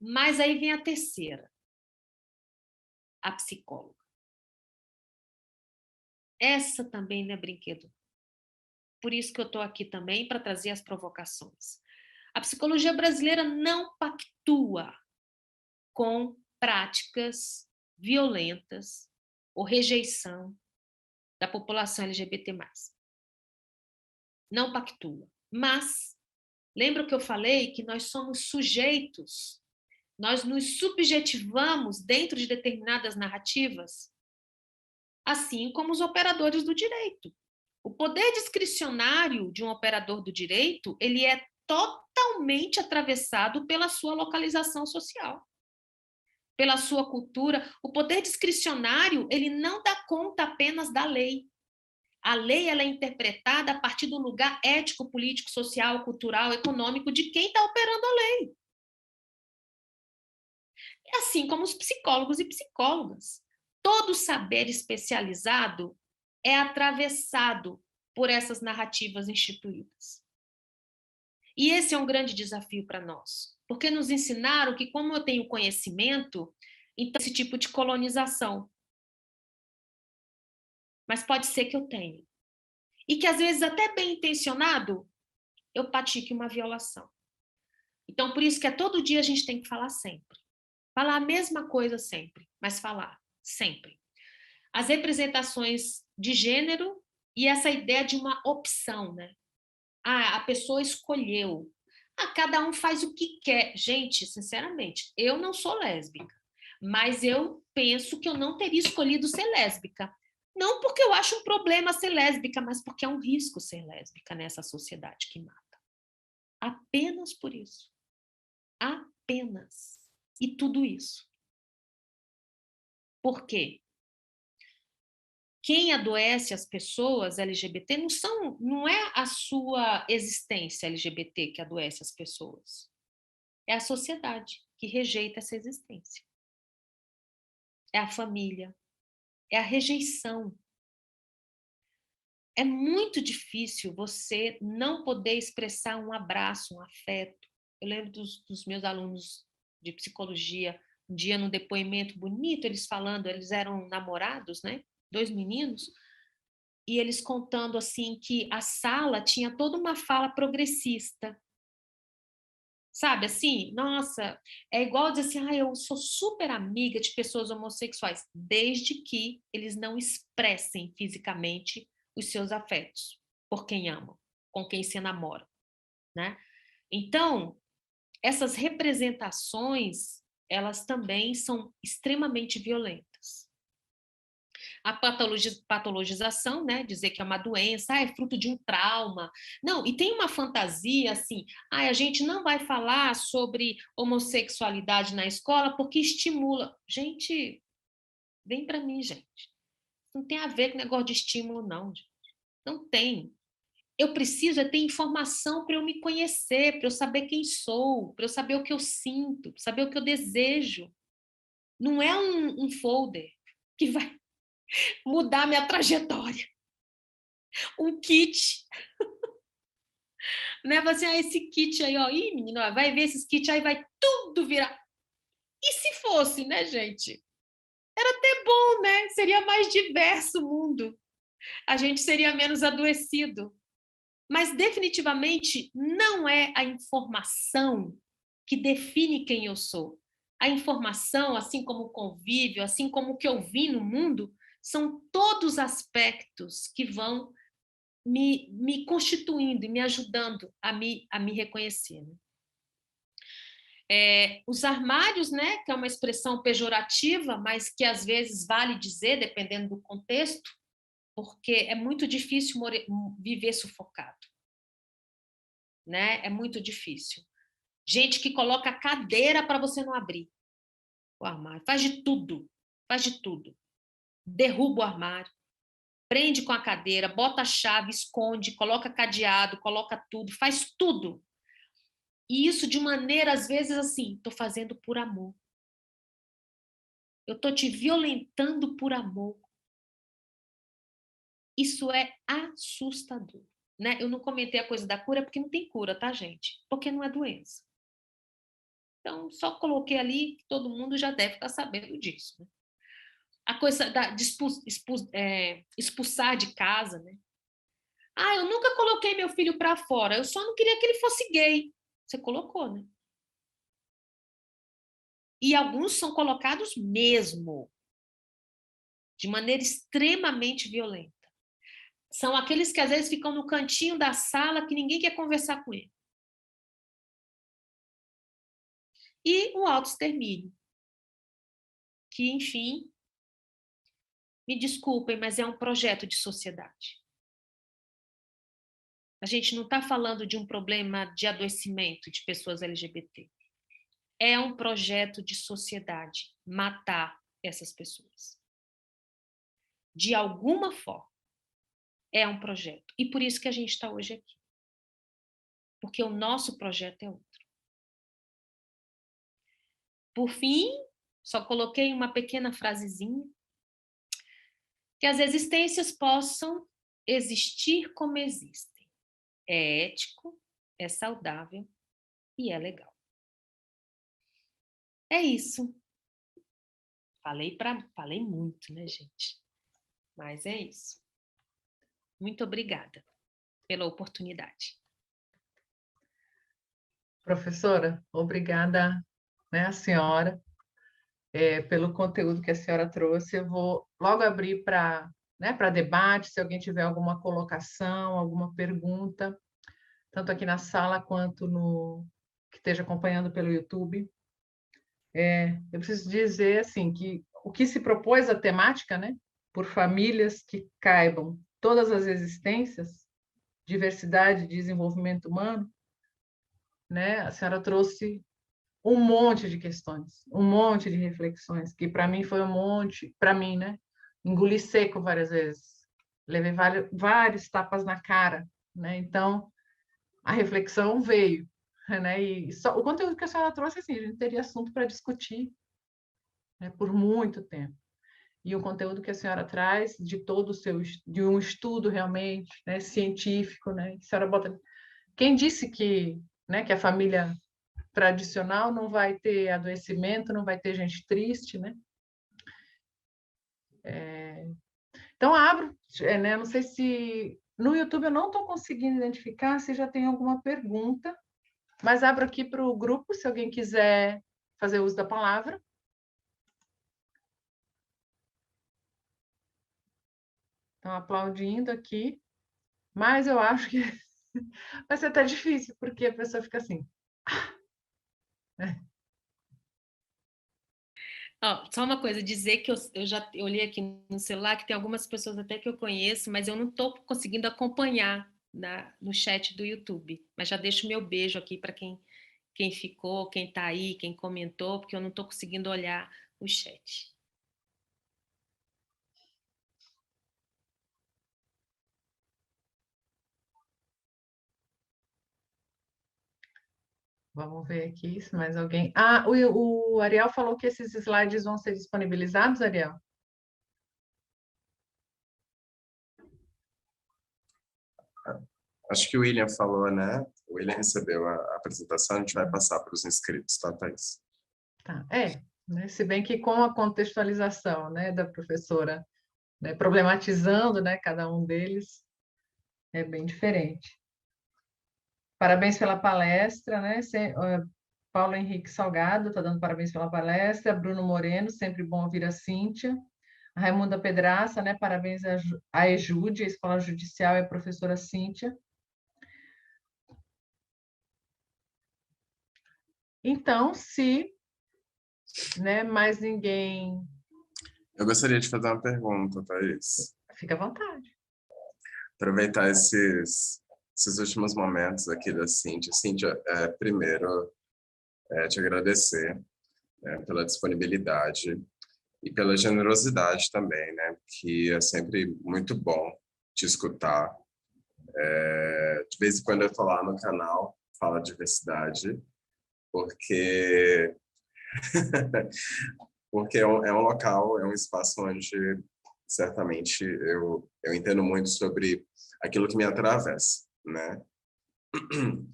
Mas aí vem a terceira, a psicóloga. Essa também não é brinquedo. Por isso que eu estou aqui também, para trazer as provocações. A psicologia brasileira não pactua com práticas violentas ou rejeição da população LGBT+. Não pactua. Mas, lembra que eu falei que nós somos sujeitos, nós nos subjetivamos dentro de determinadas narrativas, assim como os operadores do direito. O poder discricionário de um operador do direito, ele é totalmente atravessado pela sua localização social, pela sua cultura. O poder discricionário, ele não dá conta apenas da lei. A lei ela é interpretada a partir do lugar ético, político, social, cultural, econômico de quem está operando a lei. É assim como os psicólogos e psicólogas. Todo saber especializado é atravessado por essas narrativas instituídas. E esse é um grande desafio para nós, porque nos ensinaram que, como eu tenho conhecimento, então esse tipo de colonização. Mas pode ser que eu tenha. E que, às vezes, até bem intencionado, eu pratique uma violação. Então, por isso que todo dia a gente tem que falar sempre. Falar a mesma coisa sempre, mas falar sempre. As representações de gênero e essa ideia de uma opção, né? Ah, a pessoa escolheu. Ah, cada um faz o que quer. Gente, sinceramente, eu não sou lésbica, mas eu penso que eu não teria escolhido ser lésbica. Não porque eu acho um problema ser lésbica, mas porque é um risco ser lésbica nessa sociedade que mata. Apenas por isso. Apenas. E tudo isso. Por quê? Quem adoece as pessoas LGBT não é a sua existência LGBT que adoece as pessoas. É a sociedade que rejeita essa existência. É a família. É a rejeição. É muito difícil você não poder expressar um abraço, um afeto. Eu lembro dos meus alunos de psicologia, um dia num depoimento bonito, eles falando, eles eram namorados, né? 2 meninos, e eles contando assim que a sala tinha toda uma fala progressista. Sabe assim? Nossa, é igual dizer assim, eu sou super amiga de pessoas homossexuais, desde que eles não expressem fisicamente os seus afetos por quem amam, com quem se namoram, né? Então, essas representações, elas também são extremamente violentas. A patologização, né? Dizer que é uma doença, é fruto de um trauma. Não, e tem uma fantasia assim, a gente não vai falar sobre homossexualidade na escola porque estimula. Gente, vem para mim, gente. Não tem a ver com negócio de estímulo, não. Gente. Não tem. Eu preciso ter informação para eu me conhecer, para eu saber quem sou, para eu saber o que eu sinto, para saber o que eu desejo. Não é um folder que vai mudar minha trajetória. Um kit, né? Você, esse kit aí, ó, ih, menino, vai ver esses kits aí, vai tudo virar. E se fosse, né, gente? Era até bom, né? Seria mais diverso o mundo. A gente seria menos adoecido. Mas definitivamente não é a informação que define quem eu sou. A informação, assim como o convívio, assim como o que eu vi no mundo, são todos aspectos que vão me constituindo e me ajudando a me reconhecer. Né? Os armários, né, que é uma expressão pejorativa, mas que às vezes vale dizer, dependendo do contexto, porque é muito difícil viver sufocado. Né? É muito difícil. Gente que coloca cadeira para você não abrir o armário. Faz de tudo. Faz de tudo. Derruba o armário. Prende com a cadeira, bota a chave, esconde, coloca cadeado, coloca tudo, faz tudo. E isso de maneira, às vezes, assim, estou fazendo por amor. Eu estou te violentando por amor. Isso é assustador. Né? Eu não comentei a coisa da cura porque não tem cura, tá, gente? Porque não é doença. Então, só coloquei ali que todo mundo já deve estar sabendo disso. Né? A coisa de expulsar de casa, né? Eu nunca coloquei meu filho para fora, eu só não queria que ele fosse gay. Você colocou, né? E alguns são colocados mesmo, de maneira extremamente violenta. São aqueles que às vezes ficam no cantinho da sala que ninguém quer conversar com ele. E o autoextermínio, que, enfim, me desculpem, mas é um projeto de sociedade. A gente não está falando de um problema de adoecimento de pessoas LGBT. É um projeto de sociedade matar essas pessoas. De alguma forma, é um projeto. E por isso que a gente está hoje aqui. Porque o nosso projeto é outro. Por fim, só coloquei uma pequena frasezinha. Que as existências possam existir como existem. É ético, é saudável e é legal. É isso. Falei muito, né, gente? Mas é isso. Muito obrigada pela oportunidade. Professora, obrigada, né, a senhora, pelo conteúdo que a senhora trouxe. Eu vou logo abrir para debate, se alguém tiver alguma colocação, alguma pergunta, tanto aqui na sala quanto no que esteja acompanhando pelo YouTube. Eu preciso dizer assim que o que se propôs a temática, né, por famílias que caibam todas as existências, diversidade e desenvolvimento humano, né, a senhora trouxe um monte de questões, um monte de reflexões, que para mim foi um monte, para mim, né, engoli seco várias vezes, levei vários tapas na cara, né, então a reflexão veio, né, e só, o conteúdo que a senhora trouxe, assim, a gente teria assunto para discutir, né, por muito tempo. e o conteúdo que a senhora traz de todo o seu de um estudo realmente, né, científico, né? A senhora bota. Quem disse que, né, que a família tradicional não vai ter adoecimento, não vai ter gente triste, né? Então abro, né? Não sei se no YouTube eu não estou conseguindo identificar se já tem alguma pergunta, mas abro aqui para o grupo se alguém quiser fazer uso da palavra. Estão aplaudindo aqui, mas eu acho que vai ser até difícil, porque a pessoa fica assim. Oh, só uma coisa, dizer que eu já olhei aqui no celular que tem algumas pessoas até que eu conheço, mas eu não estou conseguindo acompanhar no chat do YouTube. Mas já deixo meu beijo aqui para quem ficou, quem está aí, quem comentou, porque eu não estou conseguindo olhar o chat. Vamos ver aqui se mais alguém. Ah, o Ariel falou que esses slides vão ser disponibilizados, Ariel? Acho que o William falou, né? O William recebeu a apresentação, a gente vai passar para os inscritos, tá, Thaís? Tá, né? Se bem que com a contextualização, né, da professora, né, problematizando, né, cada um deles, é bem diferente. Parabéns pela palestra, né? Paulo Henrique Salgado está dando parabéns pela palestra. Bruno Moreno, sempre bom ouvir a Cíntia. A Raimunda Pedraça, né? Parabéns à EJUD, a Escola Judicial, e a professora Cíntia. Então, se, né, mais ninguém... Eu gostaria de fazer uma pergunta, Thaís. Fica à vontade. Aproveitar esses últimos momentos aqui da Cíntia. Cíntia, primeiro, te agradecer, né, pela disponibilidade e pela generosidade também, né? Que é sempre muito bom te escutar. De vez em quando eu estou lá no canal, Fala Diversidade, porque é um local, é um espaço onde certamente eu entendo muito sobre aquilo que me atravessa, né?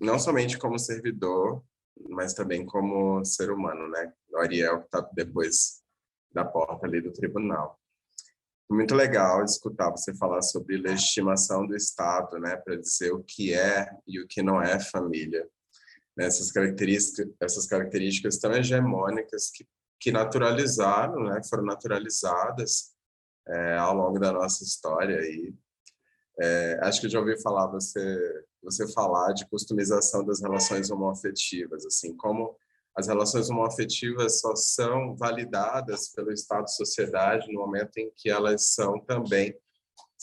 Não somente como servidor, mas também como ser humano, né? O Ariel que está depois da porta ali do tribunal. Muito legal escutar você falar sobre legitimação do Estado, né, para dizer o que é e o que não é família. Essas características tão hegemônicas que naturalizaram, né, foram naturalizadas ao longo da nossa história. E acho que eu já ouvi falar você falar de customização das relações homoafetivas, assim, como as relações homoafetivas só são validadas pelo Estado-sociedade no momento em que elas são também,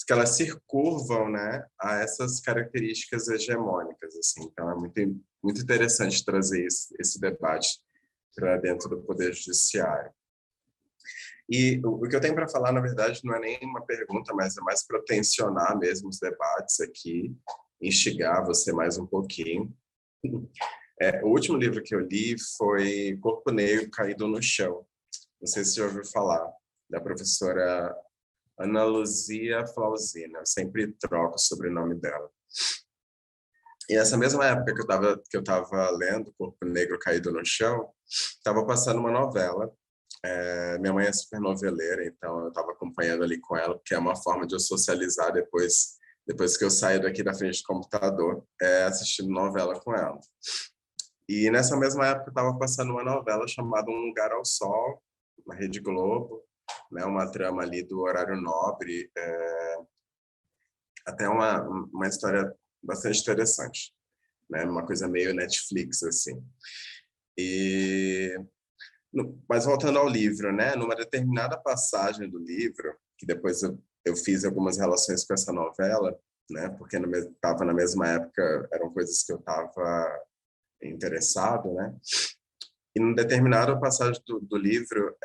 que elas se curvam, né, a essas características hegemônicas, assim. Então é muito interessante trazer esse debate para dentro do Poder Judiciário. E o que eu tenho para falar, na verdade, não é nem uma pergunta, mas é mais para tensionar mesmo os debates aqui, instigar você mais um pouquinho. O último livro que eu li foi Corpo Negro Caído no Chão. Não sei se você já ouviu falar, da professora Ana Luzia Flausina. Eu sempre troco o sobrenome dela. E essa mesma época que eu estava lendo Corpo Negro Caído no Chão, estava passando uma novela. Minha mãe é super noveleira, então eu estava acompanhando ali com ela, porque é uma forma de eu socializar depois que eu saio daqui da frente do computador, assistindo novela com ela. E nessa mesma época estava passando uma novela chamada Um Lugar ao Sol, na Rede Globo, né, uma trama ali do horário nobre, até uma história bastante interessante, né, uma coisa meio Netflix, assim. Mas voltando ao livro, né, numa determinada passagem do livro, que depois eu fiz algumas relações com essa novela, né, porque estava na mesma época, eram coisas que eu estava interessado, né? E numa determinada passagem do livro,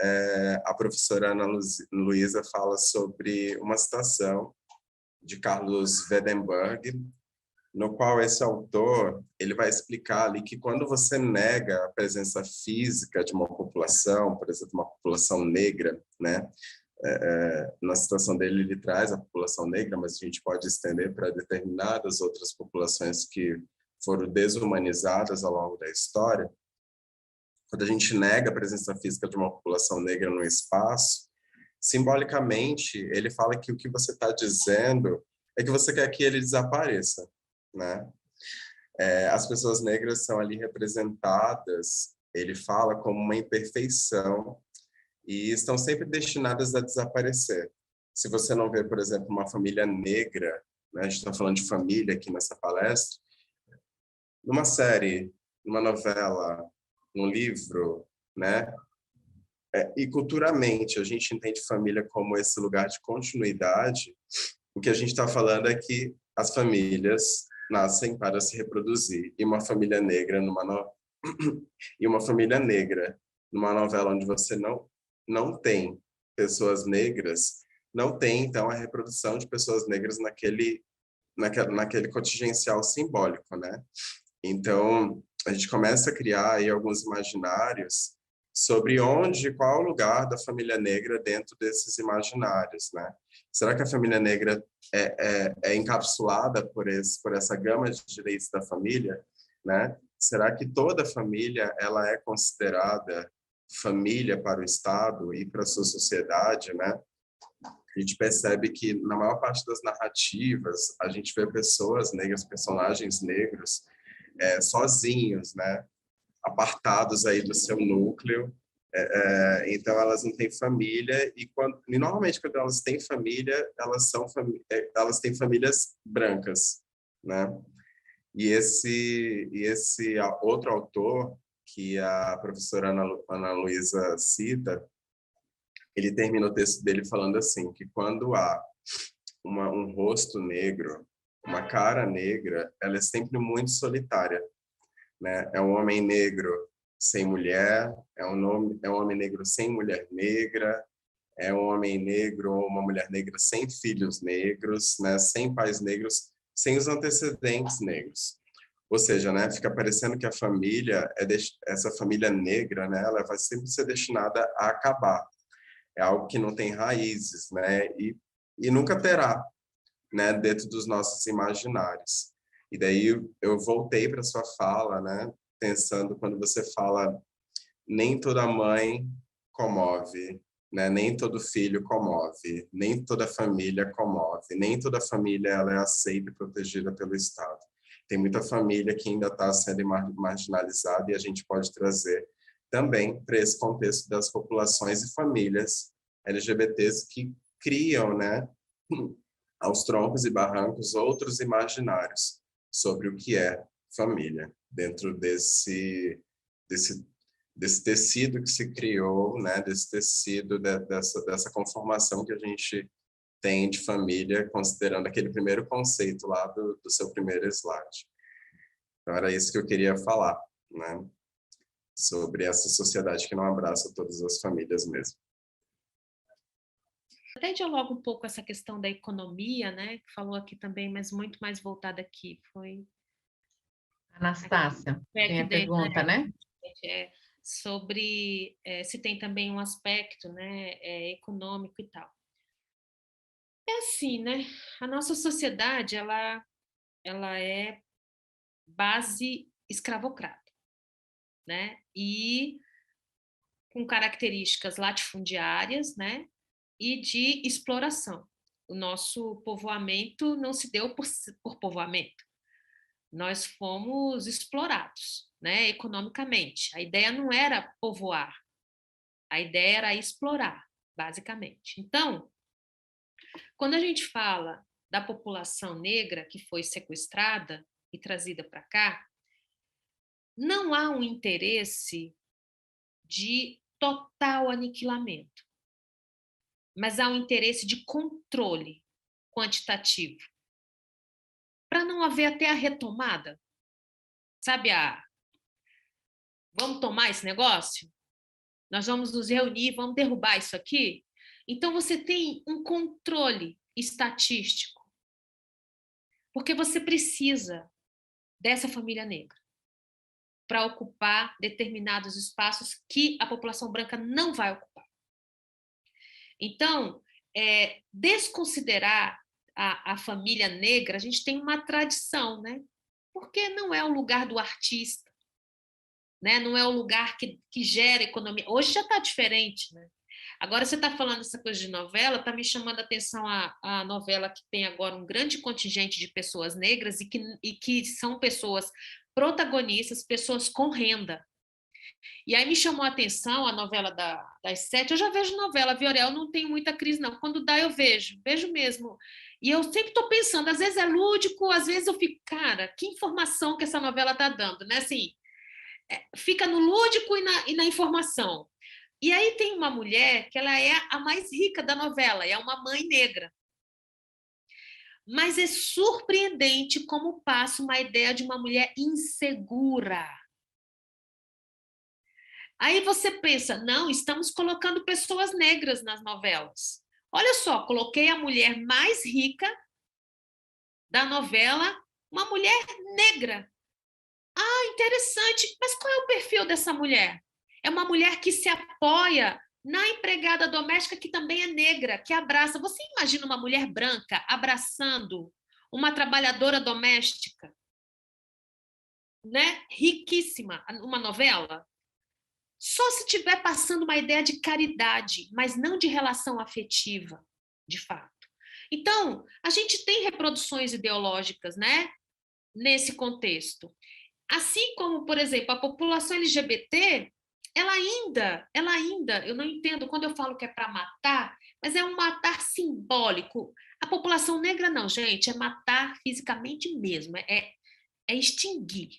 a professora Ana Luísa fala sobre uma citação de Carlos Wedenberg, no qual esse autor ele vai explicar ali que quando você nega a presença física de uma população, por exemplo, uma população negra, né, na situação dele, ele traz a população negra, mas a gente pode estender para determinadas outras populações que foram desumanizadas ao longo da história. Quando a gente nega a presença física de uma população negra no espaço, simbolicamente, ele fala que o que você está dizendo é que você quer que ele desapareça, né? As pessoas negras são ali representadas, ele fala, como uma imperfeição e estão sempre destinadas a desaparecer. Se você não vê, por exemplo, uma família negra, né? A gente está falando de família aqui nessa palestra, numa série, numa novela, num livro, né? E culturalmente a gente entende família como esse lugar de continuidade. O que a gente está falando é que as famílias nascem para se reproduzir, e uma família negra e uma família negra numa novela onde você não tem pessoas negras, não tem então a reprodução de pessoas negras naquele contingencial simbólico, né? Então a gente começa a criar aí alguns imaginários sobre qual o lugar da família negra dentro desses imaginários, né? Será que a família negra é encapsulada por essa gama de direitos da família, né? Será que toda família ela é considerada família para o Estado e para a sua sociedade, né? A gente percebe que na maior parte das narrativas a gente vê pessoas negras, personagens negros, sozinhos, né? Apartados aí do seu núcleo. Então elas não têm família e normalmente quando elas têm família elas têm famílias brancas, né? E esse outro autor que a professora Ana Luísa cita, ele termina o texto dele falando assim, que quando há um rosto negro, uma cara negra, ela é sempre muito solitária, né? É um homem negro sem mulher, é um homem negro sem mulher negra, é um homem negro ou uma mulher negra sem filhos negros, né? Sem pais negros, sem os antecedentes negros. Ou seja, né, fica parecendo que a família, essa família negra, né, ela vai sempre ser destinada a acabar. É algo que não tem raízes, né, e nunca terá, né, dentro dos nossos imaginários. E daí eu voltei para sua fala, né, pensando quando você fala nem toda mãe comove, né, nem todo filho comove, nem toda família comove, nem toda família ela é aceita e protegida pelo Estado. Tem muita família que ainda está sendo marginalizada e a gente pode trazer também para esse contexto das populações e famílias LGBTs que criam, né, aos troncos e barrancos outros imaginários sobre o que é família dentro desse tecido que se criou, né, desse tecido dessa conformação que a gente tem de família, considerando aquele primeiro conceito lá do seu primeiro slide. Então, era isso que eu queria falar, né? Sobre essa sociedade que não abraça todas as famílias mesmo. Até dialoga um pouco essa questão da economia, né? Que falou aqui também, mas muito mais voltada aqui. Foi Anastácia, tem a pergunta, né? Sobre se tem também um aspecto, né, econômico e tal. É assim, né? A nossa sociedade, ela é base escravocrata, né? E com características latifundiárias, né? E de exploração. O nosso povoamento não se deu por povoamento. Nós fomos explorados, né? Economicamente. A ideia não era povoar, a ideia era explorar, basicamente. Então, quando a gente fala da população negra que foi sequestrada e trazida para cá, não há um interesse de total aniquilamento, mas há um interesse de controle quantitativo, para não haver até a retomada, sabe? Vamos tomar esse negócio? Nós vamos nos reunir, vamos derrubar isso aqui? Então você tem um controle estatístico, porque você precisa dessa família negra para ocupar determinados espaços que a população branca não vai ocupar. Então, desconsiderar a família negra, a gente tem uma tradição, né? Porque não é o lugar do artista, né? Não é o lugar que gera economia. Hoje já está diferente, né? Agora, você está falando essa coisa de novela, está me chamando a atenção a novela que tem agora um grande contingente de pessoas negras e que são pessoas protagonistas, pessoas com renda. E aí me chamou a atenção a novela das 7. Eu já vejo novela, Viorel, não tenho muita crise, não. Quando dá, eu vejo mesmo. E eu sempre estou pensando, às vezes é lúdico, às vezes eu fico, cara, que informação que essa novela está dando, né? Assim, fica no lúdico e na informação. E aí tem uma mulher que ela é a mais rica da novela, é uma mãe negra. Mas é surpreendente como passa uma ideia de uma mulher insegura. Aí você pensa, não, estamos colocando pessoas negras nas novelas. Olha só, coloquei a mulher mais rica da novela, uma mulher negra. Ah, interessante. Mas qual é o perfil dessa mulher? É uma mulher que se apoia na empregada doméstica que também é negra, que abraça. Você imagina uma mulher branca abraçando uma trabalhadora doméstica, né? Riquíssima, uma novela? Só se estiver passando uma ideia de caridade, mas não de relação afetiva, de fato. Então, a gente tem reproduções ideológicas, né, nesse contexto. Assim como, por exemplo, a população LGBT, ela ainda, eu não entendo quando eu falo que é para matar, mas é um matar simbólico. A população negra não, gente, é matar fisicamente mesmo, é extinguir,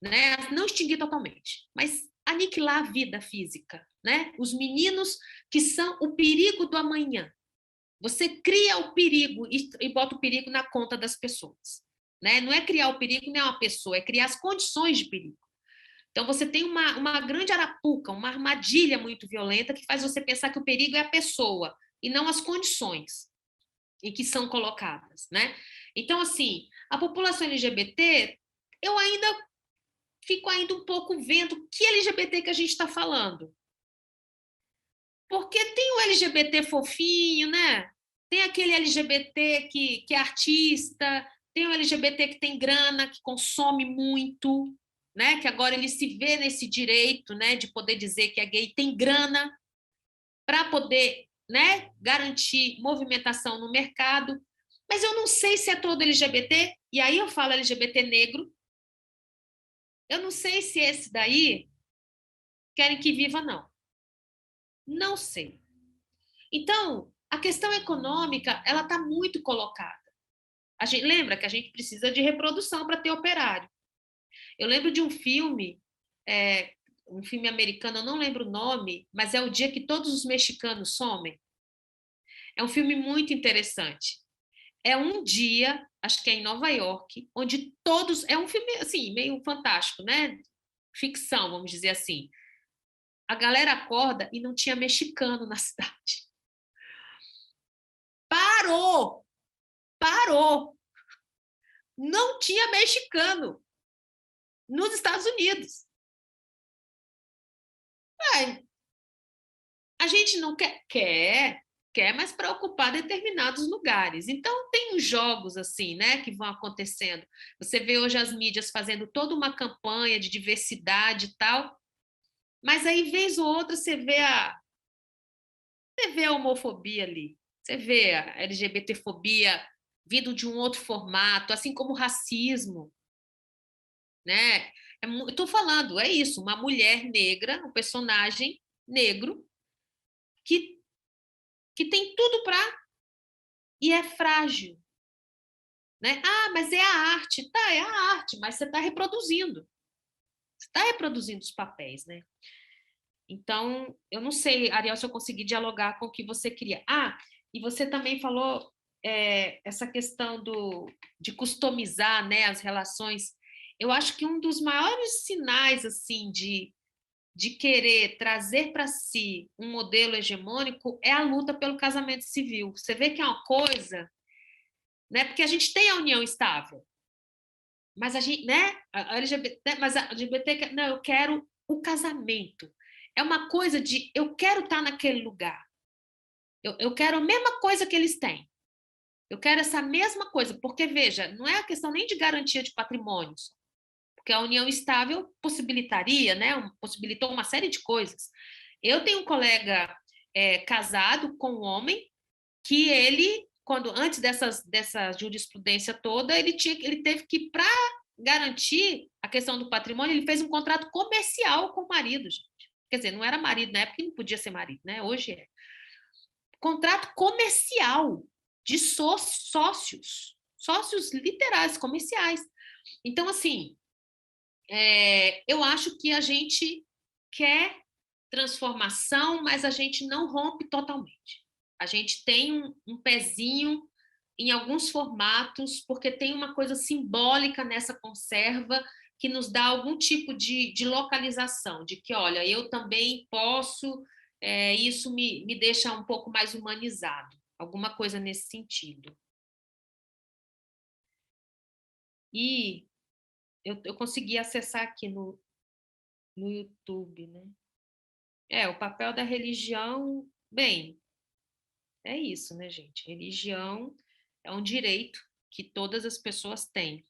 né? Não extinguir totalmente, mas aniquilar a vida física, né? Os meninos que são o perigo do amanhã. Você cria o perigo e bota o perigo na conta das pessoas, né? Não é criar o perigo nem uma pessoa, é criar as condições de perigo. Então você tem uma grande arapuca, uma armadilha muito violenta que faz você pensar que o perigo é a pessoa e não as condições em que são colocadas, né? Então, assim, a população LGBT, eu ainda fico ainda um pouco vendo que LGBT que a gente está falando. Porque tem o LGBT fofinho, né? Tem aquele LGBT que é artista, tem o LGBT que tem grana, que consome muito, né? Que agora ele se vê nesse direito, né? De poder dizer que é gay, tem grana para poder, né? Garantir movimentação no mercado. Mas eu não sei se é todo LGBT, e aí eu falo LGBT negro. Eu não sei se esse daí querem que viva, não. Não sei. Então, a questão econômica, ela está muito colocada. A gente lembra que a gente precisa de reprodução para ter operário. Eu lembro de um filme americano, eu não lembro o nome, mas é O Dia que Todos os Mexicanos Somem. É um filme muito interessante. É um dia, acho que é em Nova York, onde todos... É um filme, assim, meio fantástico, né? Ficção, vamos dizer assim. A galera acorda e não tinha mexicano na cidade. Parou. Não tinha mexicano nos Estados Unidos. A gente não quer, mas para ocupar determinados lugares. Então, tem os jogos assim, né, que vão acontecendo. Você vê hoje as mídias fazendo toda uma campanha de diversidade e tal, mas aí, vez ou outra, você vê a homofobia ali, você vê a LGBTfobia vindo de um outro formato, assim como o racismo, né? Estou falando, é isso, uma mulher negra, um personagem negro que tem tudo para... e é frágil, né? Ah, mas é a arte. Tá, é a arte, mas você está reproduzindo. Você está reproduzindo os papéis, né? Então, eu não sei, Ariel, se eu consegui dialogar com o que você queria. Ah, e você também falou essa questão de customizar, né, as relações. Eu acho que um dos maiores sinais, assim, de querer trazer para si um modelo hegemônico é a luta pelo casamento civil. Você vê que é uma coisa, né? Porque a gente tem a união estável, mas a gente, né? A LGBT, né? Mas a LGBT, não, eu quero o casamento. É uma coisa de eu quero estar naquele lugar. Eu quero a mesma coisa que eles têm. Eu quero essa mesma coisa, porque, veja, não é a questão nem de garantia de patrimônio, porque a união estável possibilitaria, né, possibilitou uma série de coisas. Eu tenho um colega casado com um homem que ele, antes dessa jurisprudência toda, ele teve que, para garantir a questão do patrimônio, ele fez um contrato comercial com o marido, gente. Quer dizer, não era marido na época, não podia ser marido, né? Hoje é. Contrato comercial de sócios literais, comerciais. Então, assim, eu acho que a gente quer transformação, mas a gente não rompe totalmente. A gente tem um pezinho em alguns formatos, porque tem uma coisa simbólica nessa conserva que nos dá algum tipo de localização, de que, olha, eu também posso, isso me deixa um pouco mais humanizado, alguma coisa nesse sentido. E eu consegui acessar aqui no YouTube, né? O papel da religião, bem, é isso, né, gente? Religião é um direito que todas as pessoas têm.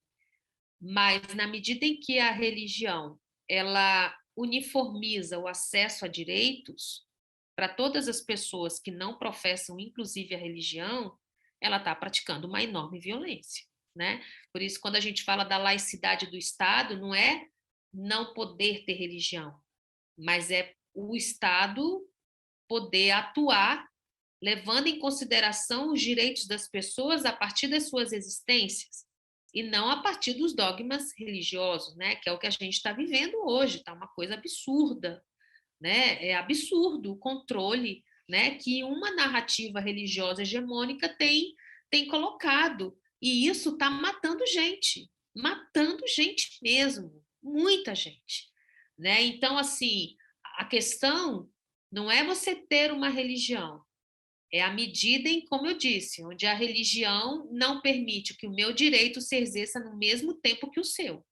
Mas, na medida em que a religião ela uniformiza o acesso a direitos para todas as pessoas que não professam, inclusive a religião, ela está praticando uma enorme violência, né? Por isso, quando a gente fala da laicidade do Estado, não é não poder ter religião, mas é o Estado poder atuar levando em consideração os direitos das pessoas a partir das suas existências e não a partir dos dogmas religiosos, né? Que é o que a gente está vivendo hoje, está uma coisa absurda, né? É absurdo o controle, né, que uma narrativa religiosa hegemônica tem colocado, e isso está matando gente mesmo, muita gente, né? Então, assim, a questão não é você ter uma religião, é a medida em, como eu disse, onde a religião não permite que o meu direito se exerça no mesmo tempo que o seu.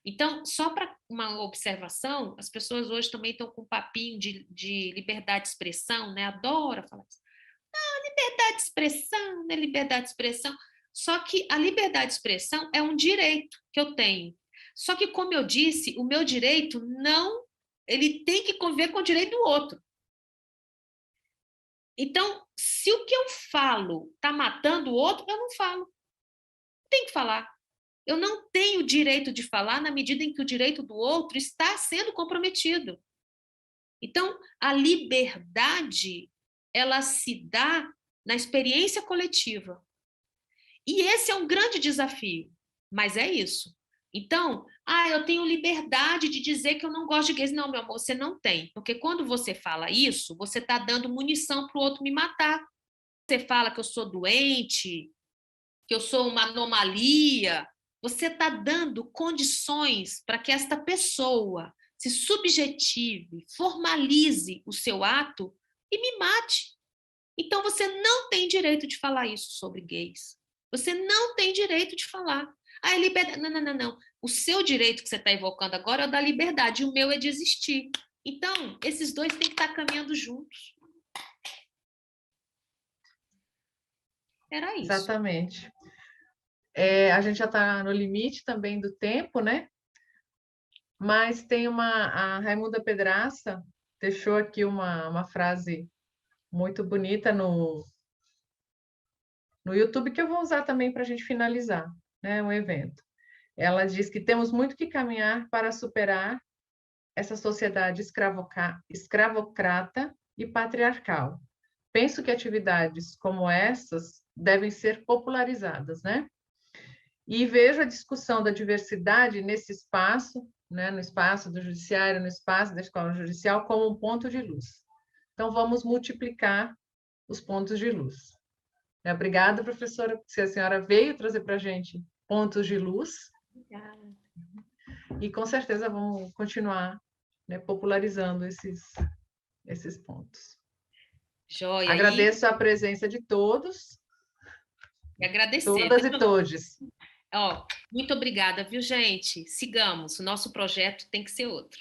Então, só para uma observação, as pessoas hoje também estão com um papinho de liberdade de expressão, né? Adora falar isso. Não, liberdade de expressão, né? Liberdade de expressão. Só que a liberdade de expressão é um direito que eu tenho. Só que, como eu disse, o meu direito não... Ele tem que conviver com o direito do outro. Então, se o que eu falo está matando o outro, eu não falo. Tem que falar. Eu não tenho direito de falar na medida em que o direito do outro está sendo comprometido. Então, a liberdade, ela se dá na experiência coletiva. E esse é um grande desafio, mas é isso. Então, eu tenho liberdade de dizer que eu não gosto de gays. Não, meu amor, você não tem. Porque quando você fala isso, você está dando munição para o outro me matar. Você fala que eu sou doente, que eu sou uma anomalia. Você está dando condições para que esta pessoa se subjetive, formalize o seu ato e me mate. Então, você não tem direito de falar isso sobre gays. Você não tem direito de falar. É liberdade. Não. O seu direito que você está evocando agora é o da liberdade, e o meu é de existir. Então, esses dois têm que estar caminhando juntos. Era isso. Exatamente. A gente já está no limite também do tempo, né? Mas tem a Raimunda Pedraça deixou aqui uma frase muito bonita no YouTube, que eu vou usar também para a gente finalizar, né, o evento. Ela diz que temos muito que caminhar para superar essa sociedade escravocrata e patriarcal. Penso que atividades como essas devem ser popularizadas, né? E vejo a discussão da diversidade nesse espaço, né, no espaço do judiciário, no espaço da escola judicial, como um ponto de luz. Então, vamos multiplicar os pontos de luz. Obrigada, professora, se a senhora veio trazer para a gente pontos de luz. Obrigada. E, com certeza, vamos continuar, né, popularizando esses pontos. Joia. Agradeço a presença de todos. E agradecer. Todas e todes. Muito obrigada, viu, gente? Sigamos. O nosso projeto tem que ser outro.